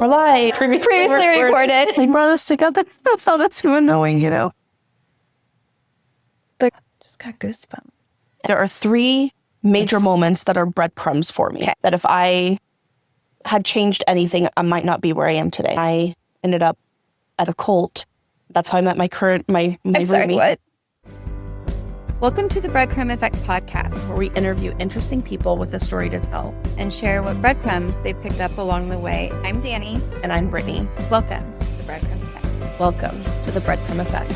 We're live. Previously recorded. They brought us together. I felt it's too annoying, Just got goosebumps. There are three major moments that are breadcrumbs for me. Okay. That if I had changed anything, I might not be where I am today. I ended up at a cult. That's how I met my I'm sorry, roomie. what? Welcome to the Breadcrumb Effect podcast, Where we interview interesting people with a story to tell. and share what breadcrumbs they picked up along the way. I'm Dani. And I'm Brittany. Welcome to the Breadcrumb Effect. Welcome to the Breadcrumb Effect.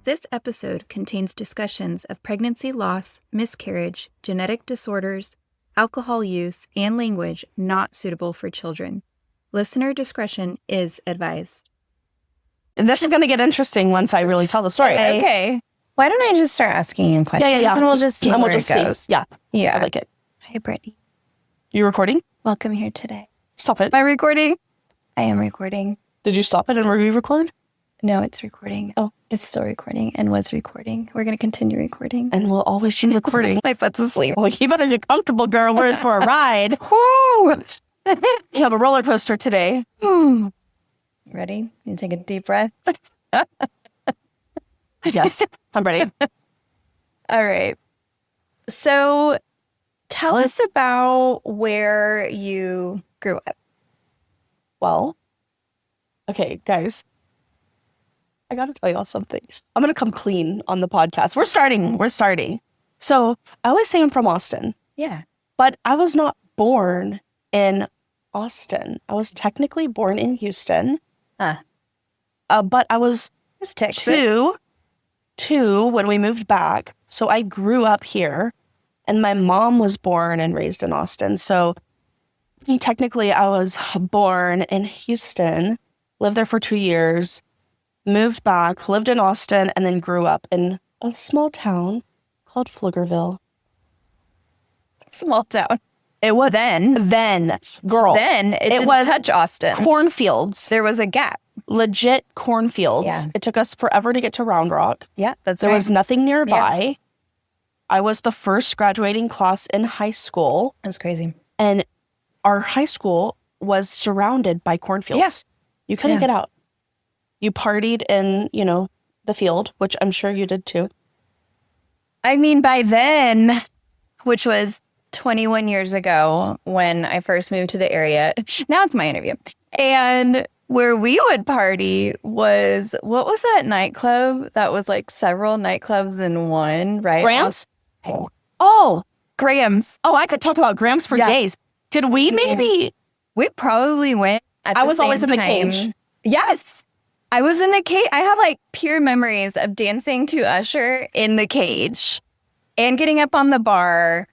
This episode contains discussions of pregnancy loss, miscarriage, genetic disorders, alcohol use, and language not suitable for children. Listener discretion is advised. And this is going to get interesting once I really tell the story. Okay. Why don't I just start asking you questions Yeah. and we'll just see where it goes. Yeah, I Yeah. like it. Hi, Brittany. You recording? Welcome here today. Stop it. Am I recording? I am recording. Did you stop it and re-record? No, it's recording. Oh. It's still recording and was recording. We're going to continue recording. And we'll always be recording. My foot's asleep. Well, you better get comfortable, girl. We're in for a ride. Woo! You have a roller coaster today. Ready? You take a deep breath. Yes, I'm ready. All right. So tell us about where you grew up. Well, okay, guys. I got to tell y'all something. I'm going to come clean on the podcast. We're starting. So I always say I'm from Austin, Yeah. but I was not born in Austin. I was technically born in Houston. Ah. But I was It's Texas. two when we moved back. So I grew up here, and my mom was born and raised in Austin. So technically I was born in Houston, lived there for 2 years, moved back, lived in Austin, and then grew up in a small town called Pflugerville. Small town. It was Then girl. it didn't was touch Austin. Cornfields, There was a gap. legit cornfields. Yeah. It took us forever to get to Round Rock. Yeah, that's There right. was nothing nearby. I was the first graduating class in high school, That's crazy. and our high school was surrounded by cornfields. Yes. You couldn't Yeah. get out. You partied in, the field, which I'm sure you did too. I mean, by then, which was 21 years ago when I first moved to the area, now it's my interview. And where we would party was, what was that nightclub? That was like several nightclubs in one, right? Grams? Oh, Graham's. I could talk about Grams for Yeah. days. Did we maybe? We probably went at I the was always same in the time. cage. Yes. I was in the cage. I have like pure memories of dancing to Usher in the cage and getting up on the bar.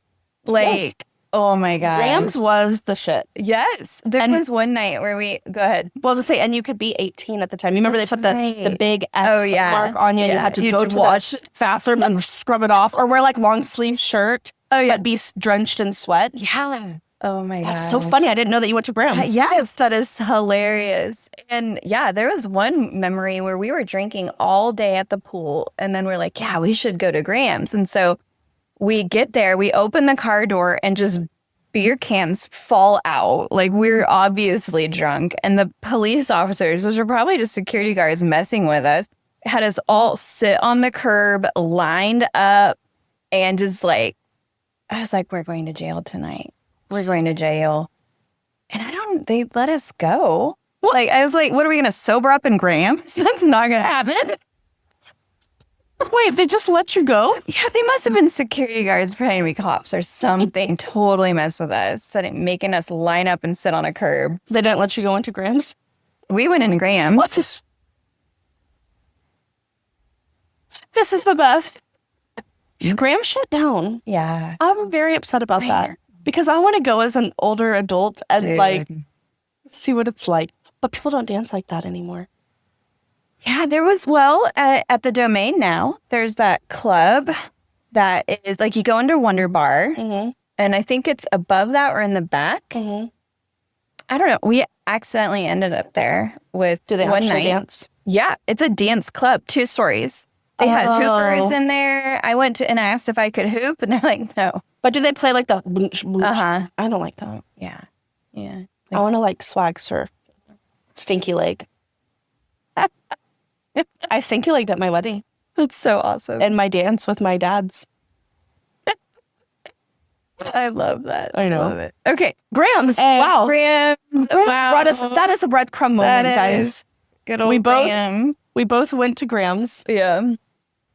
Like, Yes. oh my God. Grams was the shit. Yes. There And- was one night where go ahead. Well, to say, and you could be 18 at the time. You remember That's they put the right. big X Oh, yeah. mark on you, and you Yeah. had to You'd go to wash- the bathroom and scrub it off, or wear like long sleeve shirt, Oh, yeah. but be drenched in sweat. Yeah. Oh my God. That's so funny. I didn't know that you went to Grams. Yes, that is hilarious. And yeah, there was one memory where we were drinking all day at the pool, and then we're like, yeah, we should go to Graham's. And so we get there, we open the car door, and just beer cans fall out. Like, we're obviously drunk. And the police officers, which are probably just security guards messing with us, had us all sit on the curb, lined up, and just like, I was like, we're going to jail tonight. We're going to jail. And they let us go. Like, I was like, what are we going to sober up in Grams? That's not going to happen. Wait, they just let you go? Yeah, they must have been security guards pretending to be cops or something. Totally messed with us, making us line up and sit on a curb. They didn't let you go into Grams? We went in Graham. What is... This is the best. Grams shut down. Yeah. I'm very upset about that. Brymer. Because I want to go as an older adult and Dude. like see what it's like. But people don't dance like that anymore. Yeah, there was, at the Domain now, there's that club that is like, you go into Wonder Bar, Mm-hmm. and I think it's above that or in the back. Mm-hmm. I don't know. We accidentally ended up there with Do they one actually night. dance? Yeah, it's a dance club. 2 stories. They had hoopers in there. I went to and asked if I could hoop, and they're like, no. But do they play like the boonch, boonch? Uh-huh. I don't like that. Yeah. Yeah. I want to like swag surf. Stinky leg. I stinky legged at my wedding That's so awesome. and my dance with my dad's. I love that. I know. Love it. Okay. Grams. And Wow. Grams. Wow. That is a breadcrumb moment, That guys. is good old We both- Grams. We both went to Grams. Yeah.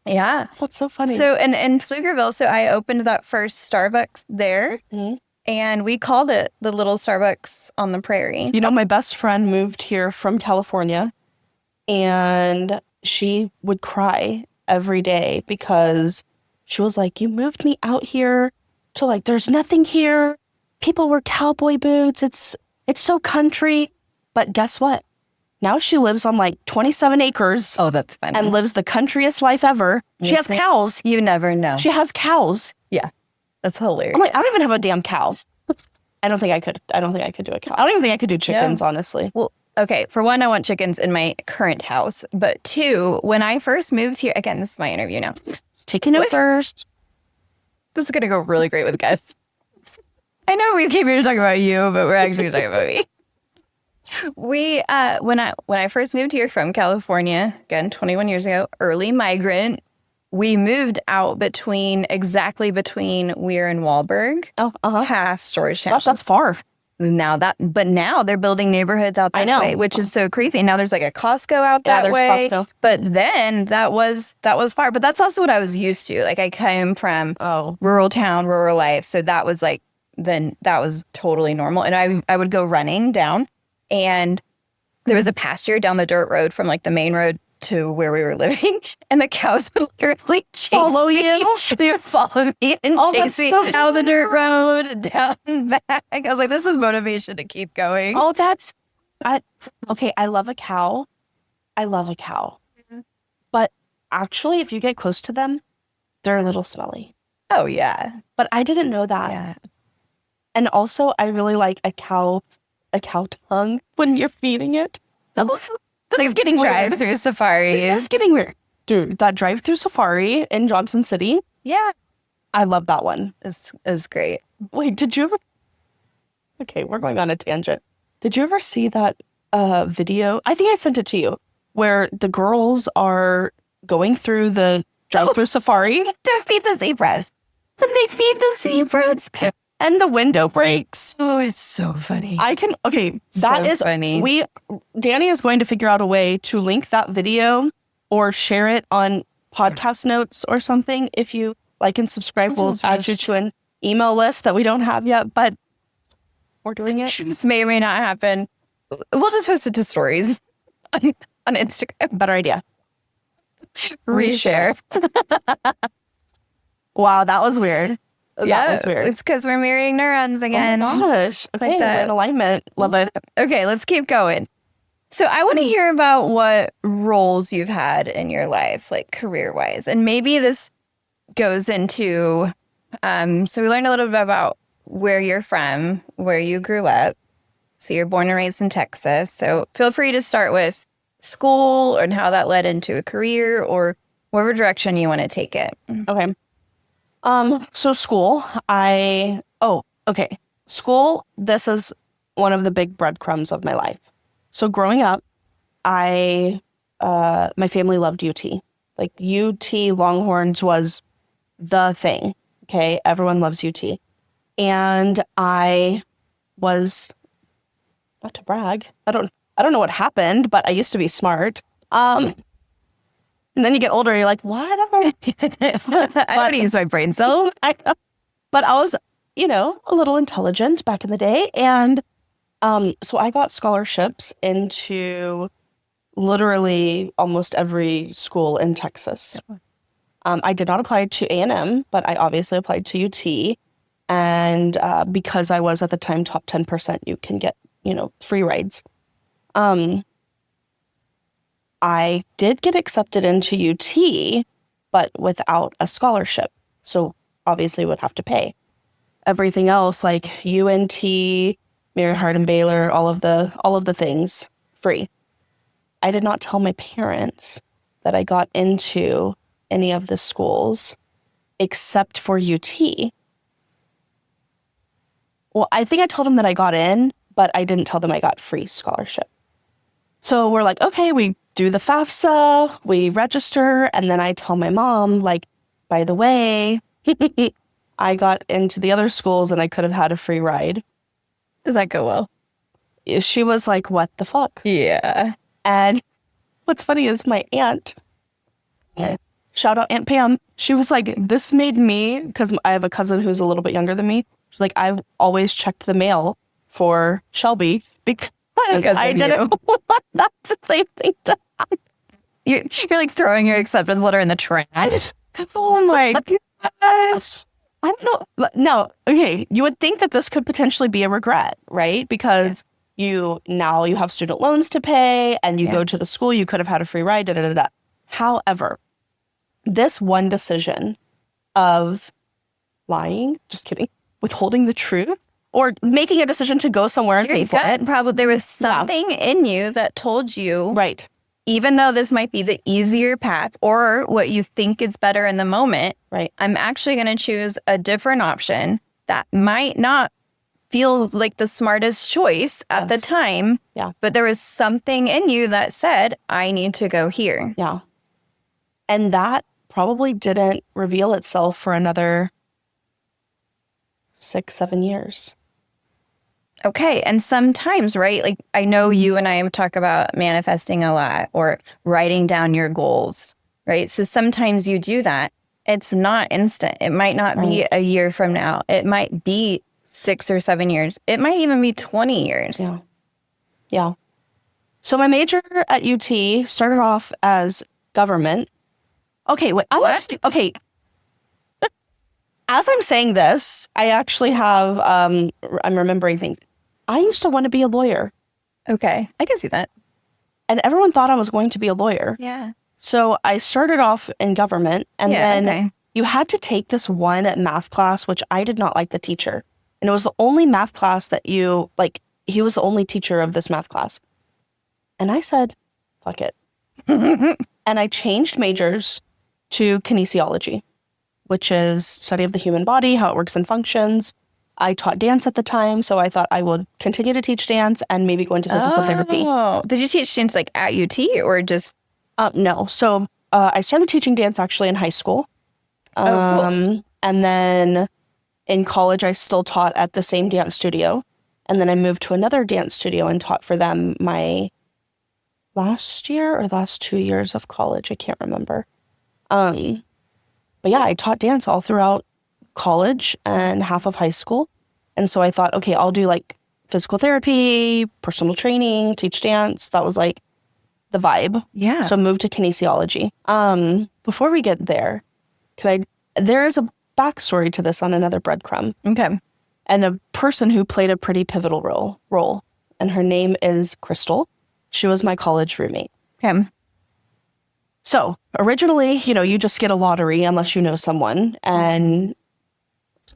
Yeah. That's so funny. So in Pflugerville, so I opened that first Starbucks there, Mhm. and we called it the Little Starbucks on the Prairie. You know, my best friend moved here from California, and she would cry every day because she was like, you moved me out here to like, there's nothing here. People wear cowboy boots. It's so country. But guess what? Now she lives on like 27 acres Oh, that's funny. and lives the countryest life ever. She has cows. You never know. She has cows. That's hilarious. I'm like, I don't even have a damn cow. I don't think I could do a cow. I don't even think I could do chickens, honestly. Well, okay. For one, I want chickens in my current house. But 2, when I first moved here, again, this is my interview now. Taking it first. This is going to go really great with guests. I know we came here to talk about you, but we're actually talking about me. We, when I first moved here from California, again, 21 years ago, early migrant, we moved out exactly between Weir and Wahlberg, Oh, past Georgetown. Gosh, that's far. But now they're building neighborhoods out that I know. way, which is so crazy. Now there's like a Costco out that there's way. Costco. But then that was far. But that's also what I was used to. Like I came from Oh, rural town, rural life. So that was like, then that was totally normal. And I would go running down, and there was a pasture down the dirt road from like the main road to where we were living, and the cows would literally Follow me. you? They would follow me and Oh, chase that's me so down the dirt road and down and back. I was like, this is motivation to keep going. oh, okay. I love a cow. But actually, if you get close to them, they're a little smelly. Oh yeah. But I didn't know that. Yeah. And also, I really like a cow tongue when you're feeding it. It's getting Drive weird. through safari. It's getting weird. Dude, that drive-through safari in Johnson City, Yeah. I love that one. It's great. Wait, did you ever? Okay, we're going on a tangent. Did you ever see that video? I think I sent it to you, where the girls are going through the drive-through safari Don't feed the zebras. and they feed the zebras and the window breaks. Oh, it's so funny. That is funny. Dani is going to figure out a way to link that video or share it on podcast notes or something. If you like and subscribe, we'll add you to an email list that we don't have yet, but we're doing it. This may or may not happen. We'll just post it to stories on Instagram. Better idea. Reshare. Wow, that was weird. That was weird. It's because we're marrying neurons again. Oh my gosh. Okay, that. we're in alignment. Love it. Okay, let's keep going. So I want to hear about what roles you've had in your life, like career-wise. And maybe this goes into, so we learned a little bit about where you're from, where you grew up. So you're born and raised in Texas. So feel free to start with school and how that led into a career or whatever direction you want to take it. Okay. So school, School, this is one of the big breadcrumbs of my life. So growing up, my family loved UT. Like UT Longhorns was the thing. Okay. Everyone loves UT. And I was, not to brag, I don't know what happened, but I used to be smart. And then you get older, you're like, whatever. I don't use my brain cells. I know. But I was, a little intelligent back in the day. And so I got scholarships into literally almost every school in Texas. I did not apply to A&M, but I obviously applied to UT. And because I was at the time top 10%, you can get, free rides. I did get accepted into UT, but without a scholarship. So obviously would have to pay. Everything else like UNT, Mary Hardin Baylor, all of the things free. I did not tell my parents that I got into any of the schools except for UT. Well, I think I told them that I got in, but I didn't tell them I got free scholarship. So we're like, okay, we do the FAFSA, we register, and then I tell my mom, like, by the way, I got into the other schools and I could have had a free ride. Did that go well? She was like, what the fuck? Yeah. And what's funny is my aunt, shout out Aunt Pam, she was like, this made me, because I have a cousin who's a little bit younger than me. She's like, I've always checked the mail for Shelby because I didn't want that the same thing to happen. You're like throwing your acceptance letter in the trash. Oh my gosh. I don't know. No, okay. You would think that this could potentially be a regret, right? Because you have student loans to pay and you go to the school, you could have had a free ride, da, da, da, da. However, this one decision of lying, just kidding, withholding the truth, or making a decision to go somewhere and pay for it. Probably there was something in you that told you, right, even though this might be the easier path or what you think is better in the moment, right, I'm actually going to choose a different option that might not feel like the smartest choice at the time. Yeah. But there was something in you that said, I need to go here. Yeah. And that probably didn't reveal itself for another 6-7 years. Okay. And sometimes, right? Like I know you and I talk about manifesting a lot or writing down your goals, right? So sometimes you do that. It's not instant. It might not be a year from now. It might be 6 or 7 years. It might even be 20 years. Yeah. Yeah. So my major at UT started off as government. Okay. Wait. Okay. As I'm saying this, I actually have, I'm remembering things. I used to want to be a lawyer. Okay. I can see that. And everyone thought I was going to be a lawyer. Yeah. So I started off in government and then you had to take this one math class, which I did not like the teacher. And it was the only math class that he was the only teacher of this math class. And I said, fuck it. And I changed majors to kinesiology, which is study of the human body, how it works and functions. I taught dance at the time, so I thought I would continue to teach dance and maybe go into physical therapy. Did you teach dance like at UT or just? No. So I started teaching dance actually in high school. Cool. And then in college, I still taught at the same dance studio. And then I moved to another dance studio and taught for them my last 2 years of college. I can't remember. But yeah, I taught dance all throughout college and half of high school. And so I thought, okay, I'll do like physical therapy, personal training, teach dance. That was like the vibe. Yeah. So moved to kinesiology. Before we get there, there is a backstory to this on another Breadcrumb. Okay. And a person who played a pretty pivotal role. And her name is Crystal. She was my college roommate. Okay. So originally, you just get a lottery unless you know someone. And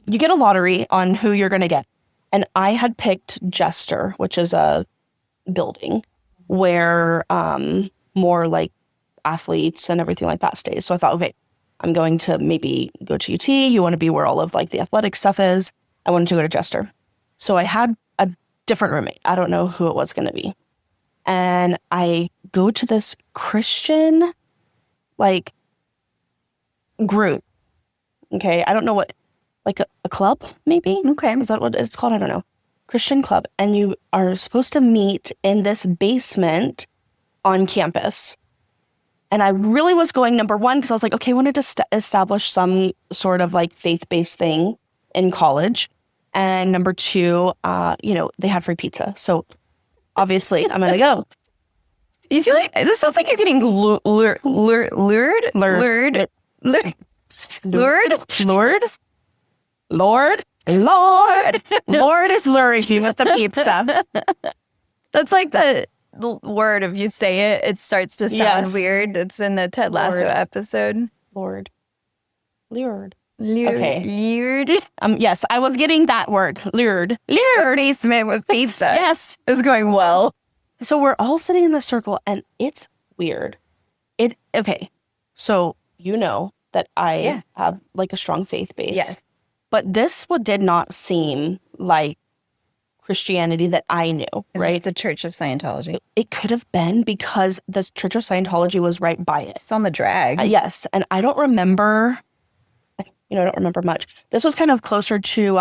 you get a lottery on who you're going to get. And I had picked Jester, which is a building where more like athletes and everything like that stays. So I thought, okay, I'm going to maybe go to UT. You want to be where all of like the athletic stuff is. I wanted to go to Jester. So I had a different roommate. I don't know who it was going to be. And I go to this Christian like group. Okay. I don't know what, like a club maybe? Okay. Is that what it's called? I don't know. Christian club. And you are supposed to meet in this basement on campus. And I really was going number one because I was like, okay, I wanted to establish some sort of like faith-based thing in college. And number two, they had free pizza. So obviously I'm going to go. You feel like this sounds like you're getting lured? Lord is luring you with the pizza. That's like the word. If you say it, it starts to sound weird. It's in the Ted Lasso episode. Lord. Lured. Okay. Lured. Yes, I was getting that word. Lured. Basement with pizza. Yes. It was going well. So we're all sitting in the circle and it's weird. Okay. So you know that I have like a strong faith base. Yes. But this did not seem like Christianity that I knew, right? It's the Church of Scientology. It could have been because the Church of Scientology was right by it. It's on the drag. Yes. And I don't remember, I don't remember much. This was kind of closer to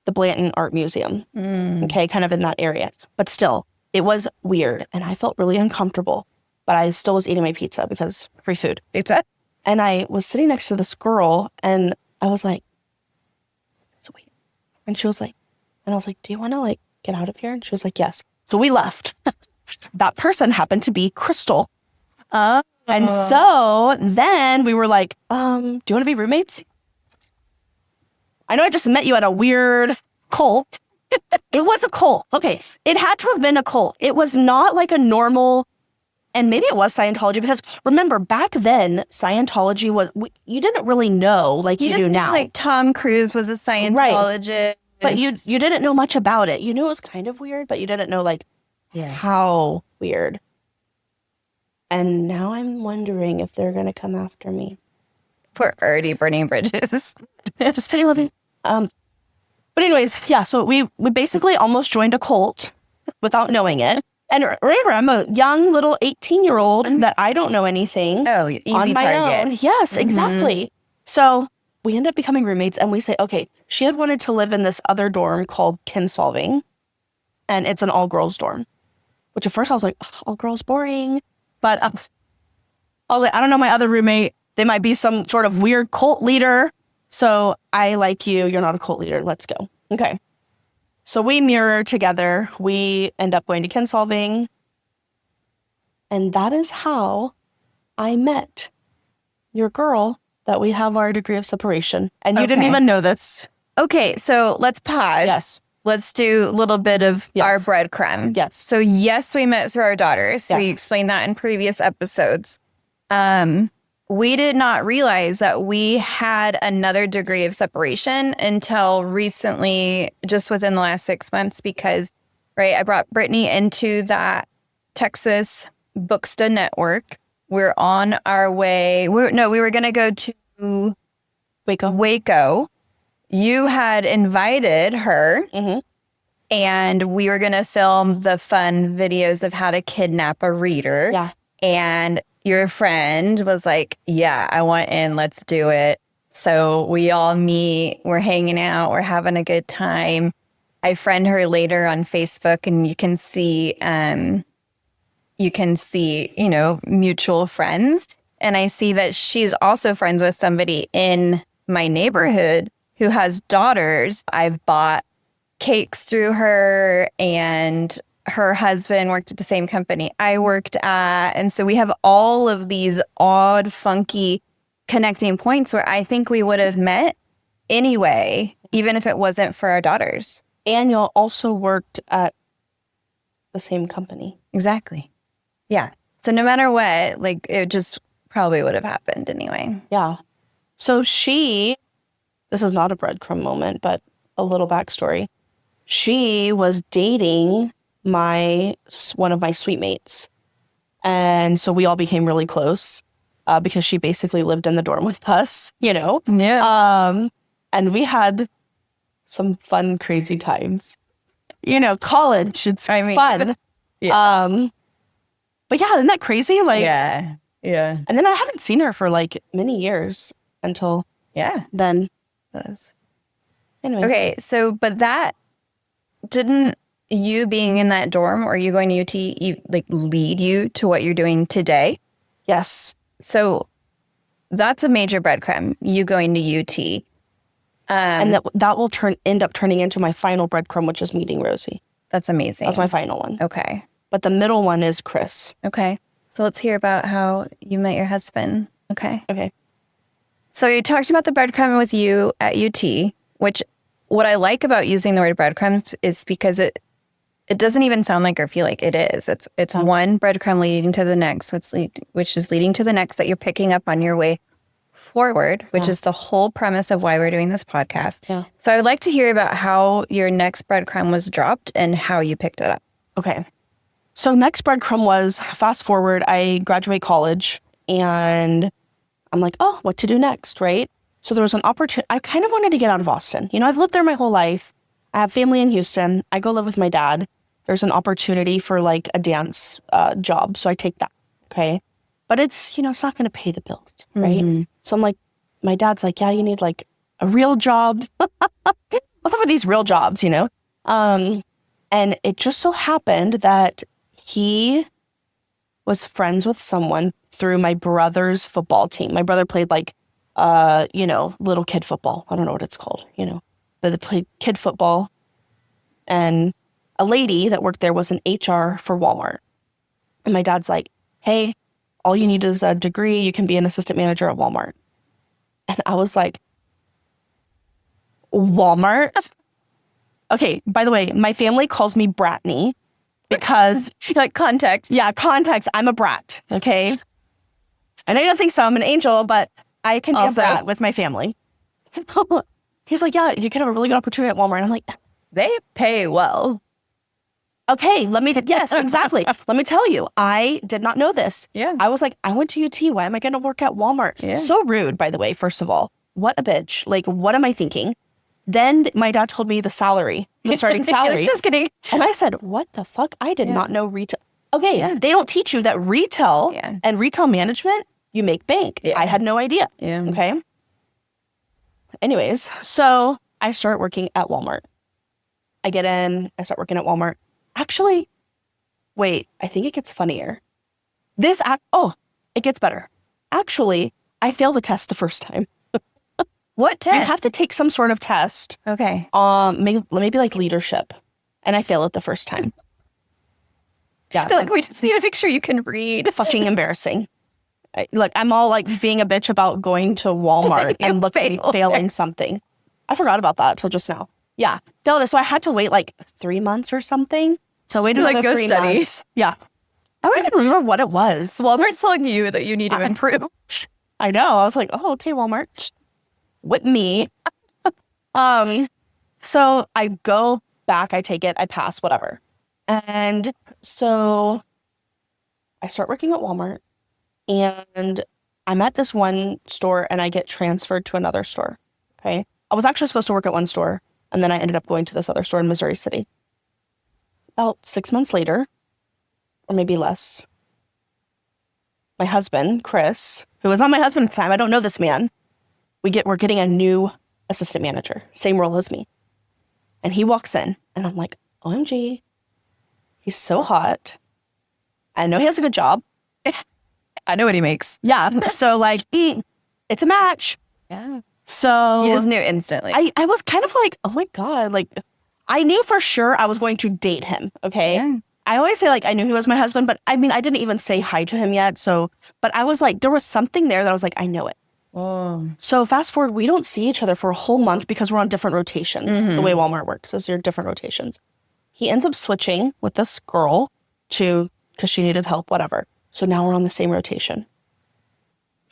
the Blanton Art Museum. Okay, kind of in that area. But still, it was weird. And I felt really uncomfortable. But I still was eating my pizza because free food. Pizza? And I was sitting next to this girl and I was like, "It's weird." And she was like, and I was like, "Do you want to like get out of here?" And she was like, "Yes." So we left. That person happened to be Crystal. And so then we were like, "Do you want to be roommates?" I know I just met you at a weird cult. It was a cult. Okay. It had to have been a cult. It was not like a normal, and maybe it was Scientology because remember back then Scientology was, you didn't really know like you do now. Like Tom Cruise was a Scientologist. Right. But you didn't know much about it. You knew it was kind of weird, but you didn't know like how weird. And now I'm wondering if they're going to come after me. We're already burning bridges. Just kidding, love you. But anyways, yeah, so we basically almost joined a cult without knowing it. And remember, I'm a young little 18-year-old that I don't know anything easy on my target. own. Yes, exactly. So we end up becoming roommates and we say, okay, she had wanted to live in this other dorm called Kinsolving. And it's an all-girls dorm. Which at first I was like, all girls boring. But I was like, I don't know my other roommate. They might be some sort of weird cult leader. So I like you. You're not a cult leader. Let's go. Okay. So we mirror together. We end up going to Kinsolving. And that is how I met your girl that we have our degree of separation. And you didn't even know this. Okay, so let's pause. Yes. Let's do a little bit of our breadcrumb. Yes. So yes, we met through our daughters. Yes. We explained that in previous episodes. We did not realize that we had another degree of separation until recently, just within the last 6 months, because, I brought Brittany into that Texas Booksta network. We're on our way. We were going to go to Waco. You had invited her, and we were going to film the fun videos of how to kidnap a reader. Yeah. And your friend was like, yeah, I want in. Let's do it. So we all meet. We're hanging out. We're having a good time. I friend her later on Facebook, and you can see, mutual friends. And I see that she's also friends with somebody in my neighborhood who has daughters. I've bought cakes through her, and her husband worked at the same company I worked at. And so we have all of these odd, funky connecting points where I think we would have met anyway, even if it wasn't for our daughters. And y'all also worked at the same company. Exactly. Yeah. So no matter what, it just probably would have happened anyway. Yeah. So this is not a breadcrumb moment, but a little backstory. She was dating one of my suite mates. And so we all became really close because she basically lived in the dorm with us, Yeah. And we had some fun, crazy times. College, it's fun. Yeah. But yeah, isn't that crazy? Yeah. Yeah. And then I hadn't seen her for many years until then. Anyways. Okay, so but that didn't you being in that dorm or you going to UT lead you to what you're doing today? Yes. So that's a major breadcrumb, you going to UT. And that will end up turning into my final breadcrumb, which is meeting Rosie. That's amazing. That's my final one. Okay. But the middle one is Chris. Okay. So let's hear about how you met your husband. Okay. Okay. So you talked about the breadcrumb with you at UT, which what I like about using the word breadcrumbs is because it doesn't even sound like or feel like it is. It's one breadcrumb leading to the next, which is leading to the next that you're picking up on your way forward, which Yeah. is the whole premise of why we're doing this podcast. Yeah. So I would like to hear about how your next breadcrumb was dropped and how you picked it up. Okay. So next breadcrumb was, fast forward, I graduate college and I'm like, oh, what to do next, right? So there was an opportunity. I kind of wanted to get out of Austin. You know, I've lived there my whole life. I have family in Houston. I go live with my dad. There's an opportunity for like a dance job. So I take that. Okay. But it's, you know, it's not going to pay the bills, right? Mm-hmm. So I'm like, my dad's like, yeah, you need like a real job. What are these real jobs, you know? And it just so happened that he was friends with someone through my brother's football team. My brother played like, you know, little kid football. I don't know what it's called, you know, but they played kid football. And a lady that worked there was an HR for Walmart. And my dad's like, hey, all you need is a degree. You can be an assistant manager at Walmart. And I was like, Walmart? Okay, by the way, my family calls me Brittany because, Like context. yeah, context, I'm a brat, okay? And I don't think so. I'm an angel, but I can be Also. a brat with my family. So he's like, yeah, you can have a really good opportunity at Walmart. And I'm like, They pay well. okay, yes, exactly. Let me tell you, I did not know this. Yeah. I was like, I went to UT. Why am I going to work at Walmart? Yeah. So rude, by the way, first of all. What a bitch. Like, what am I thinking? Then my dad told me the salary, the starting salary. Just kidding. And I said, what the fuck? I did not know retail. Okay, Yeah. they don't teach you that retail Yeah. and retail management, you make bank. Yeah. I had no idea. Yeah. Okay. Anyways, so I start working at Walmart. I get in, I start working at Walmart. Actually, wait, I think it gets funnier. It gets better. Actually, I failed the test the first time. What You test? have to take some sort of test, Okay. maybe like leadership. And I failed it the first time. Yeah. I feel like we just need a picture you can read. Fucking embarrassing. Look, I'm all like being a bitch about going to Walmart and failing something. I forgot about that till just now. Yeah, failed it. So I had to wait like 3 months or something. So I waited Like, another go 3 study. months. Yeah. I don't even remember what it was. Walmart's telling you that you need to improve. I know. I was like, oh, okay, Walmart. With me. So I go back, I take it, I pass, whatever. And so I start working at Walmart and I'm at this one store and I get transferred to another store. Okay. I was actually supposed to work at one store and then I ended up going to this other store in Missouri City. About 6 months later, or maybe less, my husband, Chris, who was not my husband at the time, I don't know this man, we're getting a new assistant manager, same role as me. And he walks in and I'm like, OMG, he's so hot. I know he has a good job. I know what he makes. Yeah. So like, it's a match. Yeah. So You just knew instantly. I was kind of like, oh my God, like I knew for sure I was going to date him. Okay. Yeah. I always say like, I knew he was my husband, but I mean, I didn't even say hi to him yet. So, but I was like, there was something there that I was like, I know it. Oh. So fast forward, we don't see each other for a whole month because we're on different rotations. The way Walmart works is you're different rotations. He ends up switching with this girl because she needed help, whatever. So now we're on the same rotation.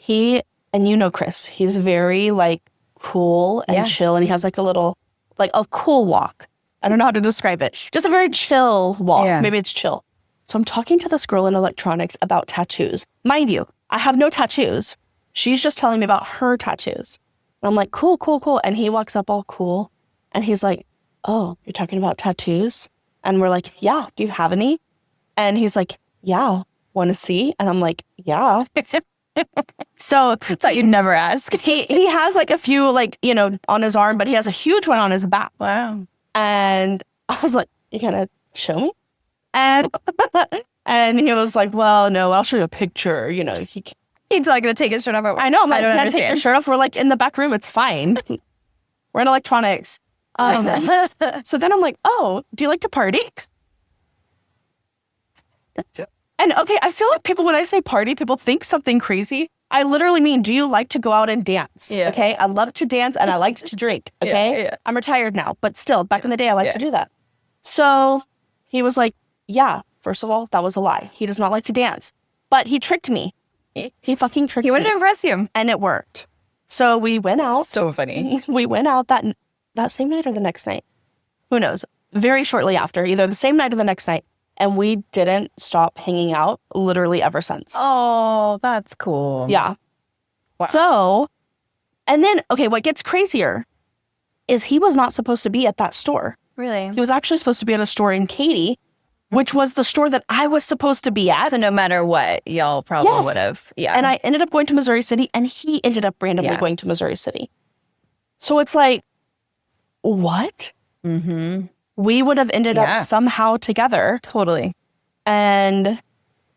And you know Chris, he's very like cool and chill, and he has like a cool walk. I don't know how to describe it. Just a very chill walk. Yeah. Maybe it's chill. So I'm talking to this girl in electronics about tattoos. Mind you, I have no tattoos. She's just telling me about her tattoos. And I'm like, cool, cool, cool. And he walks up all cool. And he's like, oh, you're talking about tattoos? And we're like, yeah, do you have any? And he's like, yeah, want to see? And I'm like, yeah. So Thought you'd never ask. he has like a few like, on his arm, but he has a huge one on his back. Wow. And I was like, you gonna show me? And and he was like, well, no, I'll show you a picture. He's not going to take his shirt off. I know. I'm like, I don't can't take your shirt off. We're like in the back room. It's fine. We're in electronics. So then I'm like, oh, do you like to party? And okay, I feel like people, when I say party, people think something crazy. I literally mean, do you like to go out and dance? Yeah. Okay. I love to dance and I like to drink. Okay. Yeah. I'm retired now, but still back in the day, I like to do that. So he was like, yeah, first of all, that was a lie. He does not like to dance, but he tricked me. He fucking tricked me. He wanted to impress you. And it worked. So we went out. So funny. We went out that same night or the next night. Who knows? Very shortly after, either the same night or the next night. And we didn't stop hanging out literally ever since. Oh, that's cool. Yeah. Wow. So, and then, okay, what gets crazier is he was not supposed to be at that store. Really? He was actually supposed to be at a store in Katy, which was the store that I was supposed to be at. So no matter what, y'all probably Yes. would have. Yeah. And I ended up going to Missouri City, and he ended up randomly going to Missouri City. So it's like, what? Mm-hmm. We would have ended up somehow together. Totally. And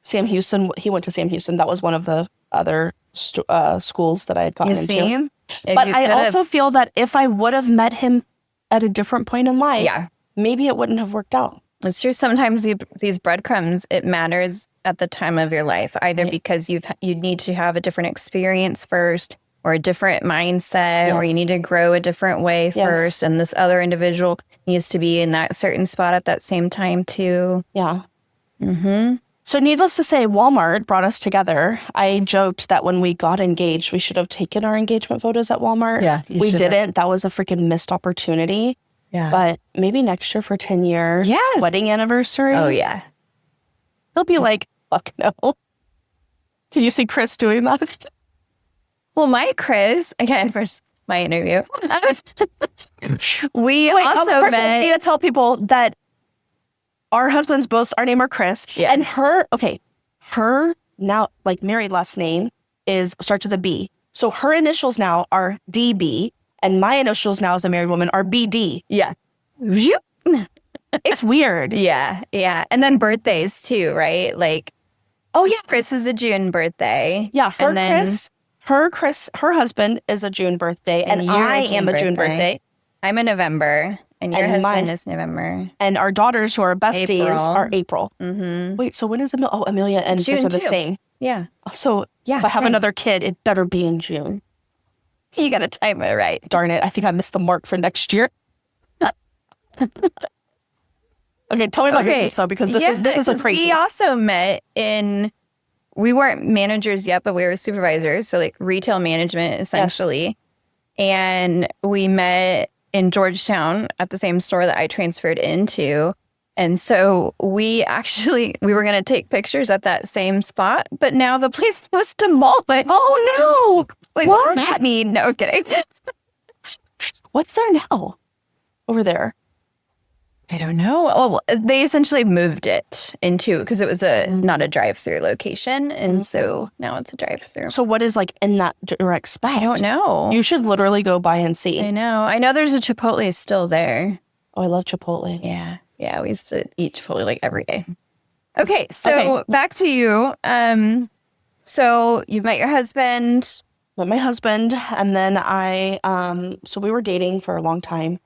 Sam Houston, he went to Sam Houston. That was one of the other schools that I had gotten into. But I also feel that if I would have met him at a different point in life, maybe it wouldn't have worked out. It's true. Sometimes these breadcrumbs, it matters at the time of your life, either because you need to have a different experience first, or a different mindset, or you need to grow a different way first. And this other individual needs to be in that certain spot at that same time too. Yeah. Mm-hmm. So needless to say, Walmart brought us together. I joked that when we got engaged, we should have taken our engagement photos at Walmart. Yeah. We didn't. That was a freaking missed opportunity. Yeah. But maybe next year for 10-year wedding anniversary. Oh, yeah. He'll be like, fuck no. Can you see Chris doing that? Well, my Chris, again, first, my interview. We Wait, also first met. I need to tell people that our husbands both, our name are Chris. Yeah. And her now, like married last name starts with a B. So her initials now are DB. And my initials now as a married woman are BD. Yeah. It's weird. Yeah. Yeah. And then birthdays too, right? Like, Oh, yeah. Chris is a June birthday. Yeah. Her husband is a June birthday. And you're I am a June birthday. I'm a November. And your And husband is November. And our daughters, who are besties, are April. Mm-hmm. Wait, so when is Amelia? Oh, Amelia and Chris are the same. Yeah. So if I have another kid, it better be in June. You got to time it right. Darn it. I think I missed the mark for next year. Okay, tell me about yours though, because this is a crazy. We also met we weren't managers yet, but we were supervisors. So like retail management essentially. And we met in Georgetown at the same store that I transferred into. And so we were going to take pictures at that same spot, but now the place was demolished. Oh no. Like, What? what does that mean? No kidding. What's there now? Over there. I don't know. Oh, well, they essentially moved it into, because it was not a drive-through location. And so now it's a drive-through. So what is like in that direct spot? I don't know. You should literally go by and see. I know there's a Chipotle still there. Oh, I love Chipotle. Yeah. Yeah. We used to eat Chipotle like every day. Okay. So back to you. So you met your husband. Met my husband, and then so we were dating for a long time.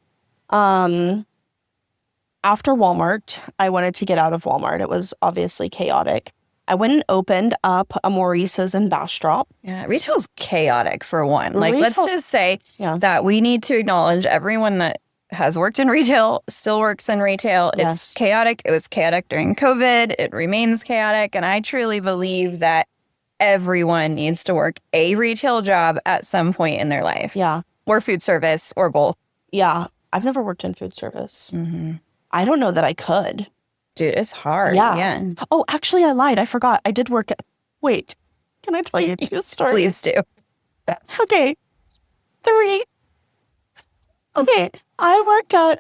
After Walmart, I wanted to get out of Walmart. It was obviously chaotic. I went and opened up a Maurice's in Bastrop. Yeah, retail's chaotic for one. Like, let's just say that we need to acknowledge everyone that has worked in retail, still works in retail. Yes. It's chaotic. It was chaotic during COVID. It remains chaotic. And I truly believe that everyone needs to work a retail job at some point in their life. Yeah. Or food service or both. Yeah. I've never worked in food service. Mm-hmm. I don't know that I could. Dude, it's hard. Yeah. Oh, actually, I lied. I forgot. I did work at... Wait. Can I tell you two stories? Please do. Okay. 3. Okay. I worked at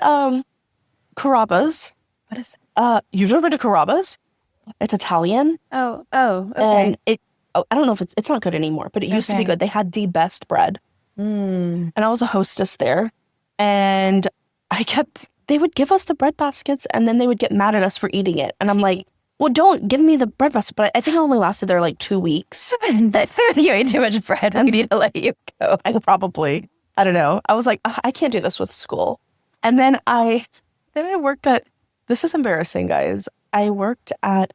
Carrabba's. What is that? You've never been to Carrabba's? It's Italian. Oh, okay. And I don't know if it's not good anymore, but it used to be good. They had the best bread. Mm. And I was a hostess there. And they would give us the bread baskets, and then they would get mad at us for eating it. And I'm like, well, don't give me the bread basket. But I think I only lasted there like 2 weeks. You ate too much bread. We need to let you go. I don't know. I was like, I can't do this with school. And then I worked at, this is embarrassing, guys. I worked at,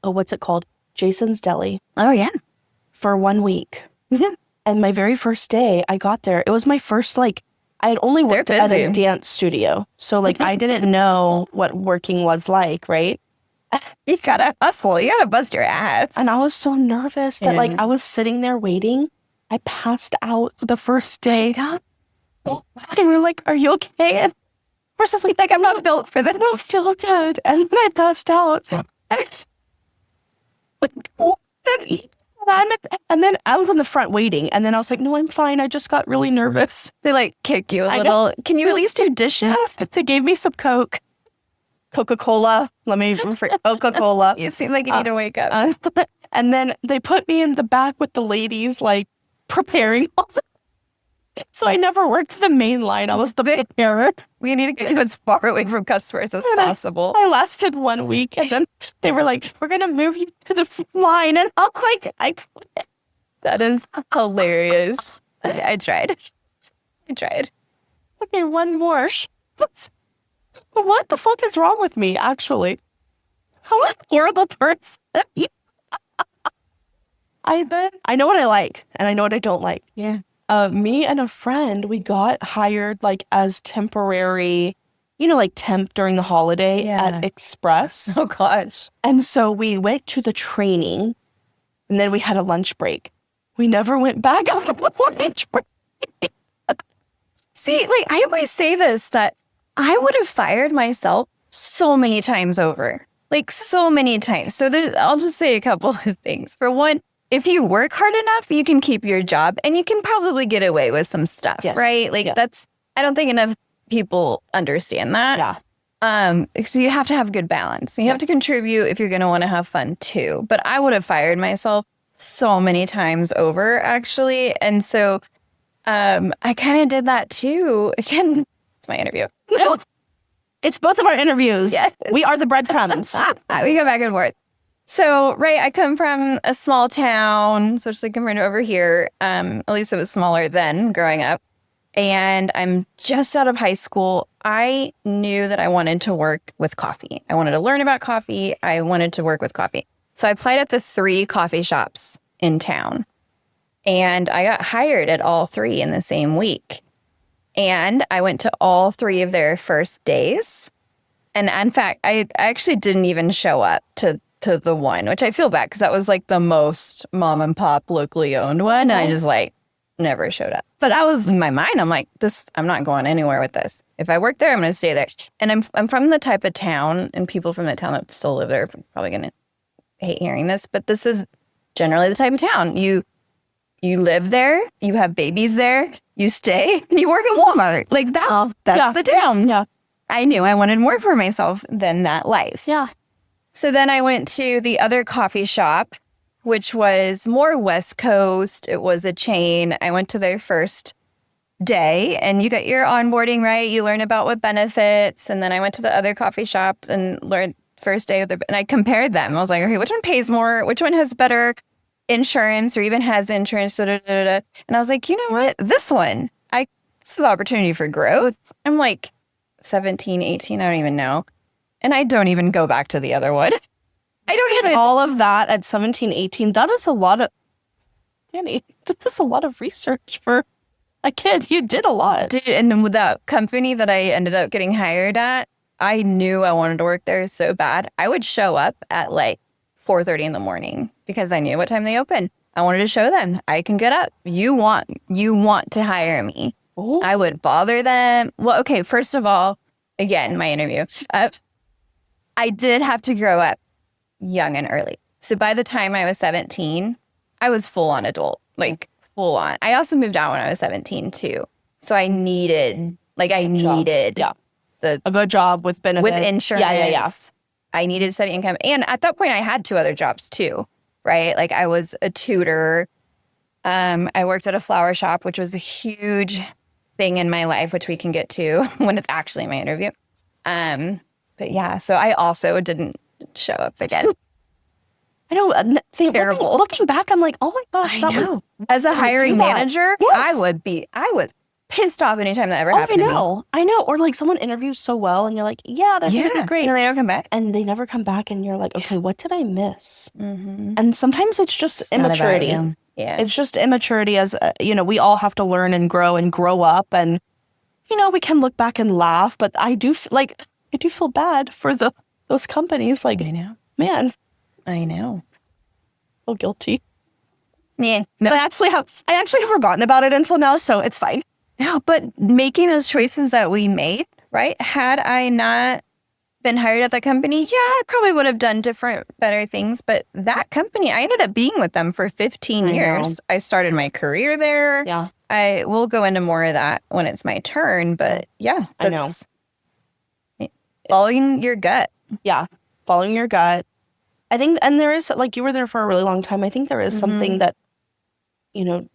what's it called? Jason's Deli. Oh, yeah. For 1 week. And my very first day I got there, it was my first, I had only worked at a dance studio. So, I didn't know what working was like, right? You gotta hustle. You gotta bust your ass. And I was so nervous that, I was sitting there waiting. I passed out the first day. God. And we're like, are you okay? And first I was like, I'm not built for this. I don't feel good. And then I passed out. And then I was on the front waiting. And then I was like, no, I'm fine. I just got really nervous. They like kick you a little. Can you at least do dishes? They gave me some Coca-Cola. Coca-Cola. You seem like you need to wake up. And then they put me in the back with the ladies, like, preparing all the... So I never worked the main line. I was the preparer. We need to get you as far away from customers as possible. I lasted 1 week, and then they were like, we're going to move you to the line. And I was like, I quit. That is hilarious. I tried. Okay, one more. What the fuck is wrong with me, actually? How a horrible person. I know what I like, and I know what I don't like. Yeah. Me and a friend, we got hired like as temporary, like temp during the holiday at Express. Oh, gosh. And so we went to the training, and then we had a lunch break. We never went back after the lunch break. See, like, I always say this, that I would have fired myself so many times over. Like, so many times. So I'll just say a couple of things. For one, if you work hard enough, you can keep your job and you can probably get away with some stuff, right? Like I don't think enough people understand that. Yeah. So you have to have good balance. You have to contribute if you're going to want to have fun too. But I would have fired myself so many times over, actually. And so I kind of did that too. Again, it's my interview. It's both of our interviews. Yes. We are the breadcrumbs. We go back and forth. So, right, I come from a small town, especially compared to over here. At least it was smaller then growing up. And I'm just out of high school. I knew that I wanted to work with coffee. I wanted to learn about coffee. I wanted to work with coffee. So I applied at the 3 coffee shops in town. And I got hired at all 3 in the same week. And I went to all 3 of their first days. And in fact, I actually didn't even show up to the one, which I feel bad because that was like the most mom and pop locally owned one. And I just like never showed up. But I was in my mind, I'm like, I'm not going anywhere with this. If I work there, I'm going to stay there. And I'm from the type of town, and people from the town that still live there are probably going to hate hearing this, but this is generally the type of town. You live there, you have babies there, you stay, and you work at Walmart. Like that's the town. Yeah. I knew I wanted more for myself than that life. Yeah. So then I went to the other coffee shop, which was more West Coast. It was a chain. I went to their first day, and you get your onboarding, right? You learn about what benefits. And then I went to the other coffee shop and learned first day of and I compared them. I was like, okay, which one pays more? Which one has better insurance or even has insurance? Da, da, da, da. And I was like, you know what? This one, this is opportunity for growth. I'm like 17, 18, I don't even know. And I don't even go back to the other one. I don't even... All of that at 17, 18, that is a lot of... Dani, that is a lot of research for a kid. You did a lot. Dude, and with that company that I ended up getting hired at, I knew I wanted to work there so bad. I would show up at like 4:30 in the morning because I knew what time they opened. I wanted to show them I can get up. You want to hire me. Ooh. I would bother them. Well, okay, first of all, again, my interview. I did have to grow up young and early. So by the time I was 17, I was full on adult, like full on. I also moved out when I was 17 too. So I needed a good job with benefits. With insurance. Yeah. I needed steady income. And at that point I had 2 other jobs too, right? Like I was a tutor. I worked at a flower shop, which was a huge thing in my life, which we can get to when it's actually my interview. But yeah, so I also didn't show up again. I know. Terrible. Looking back, I'm like, oh my gosh. I know. As a hiring manager, I was pissed off anytime that ever happened to me. I know. Or like someone interviews so well and you're like, yeah, they're going to be great. And they don't come back. And they never come back and you're like, okay, what did I miss? Mm-hmm. And sometimes it's just immaturity. Yeah. It's just immaturity as, we all have to learn and grow up. And, we can look back and laugh, but I do feel bad for those companies. Like, I know. Man. I know. So guilty. Yeah. No. I actually have forgotten about it until now, so it's fine. No, but making those choices that we made, right? Had I not been hired at that company, yeah, I probably would have done better things. But that company, I ended up being with them for 15 years. I started my career there. Yeah. I will go into more of that when it's my turn. But yeah, I know. Following your gut. Yeah. Following your gut. I think, and there is, like, you were there for a really long time. I think there is something that, you know,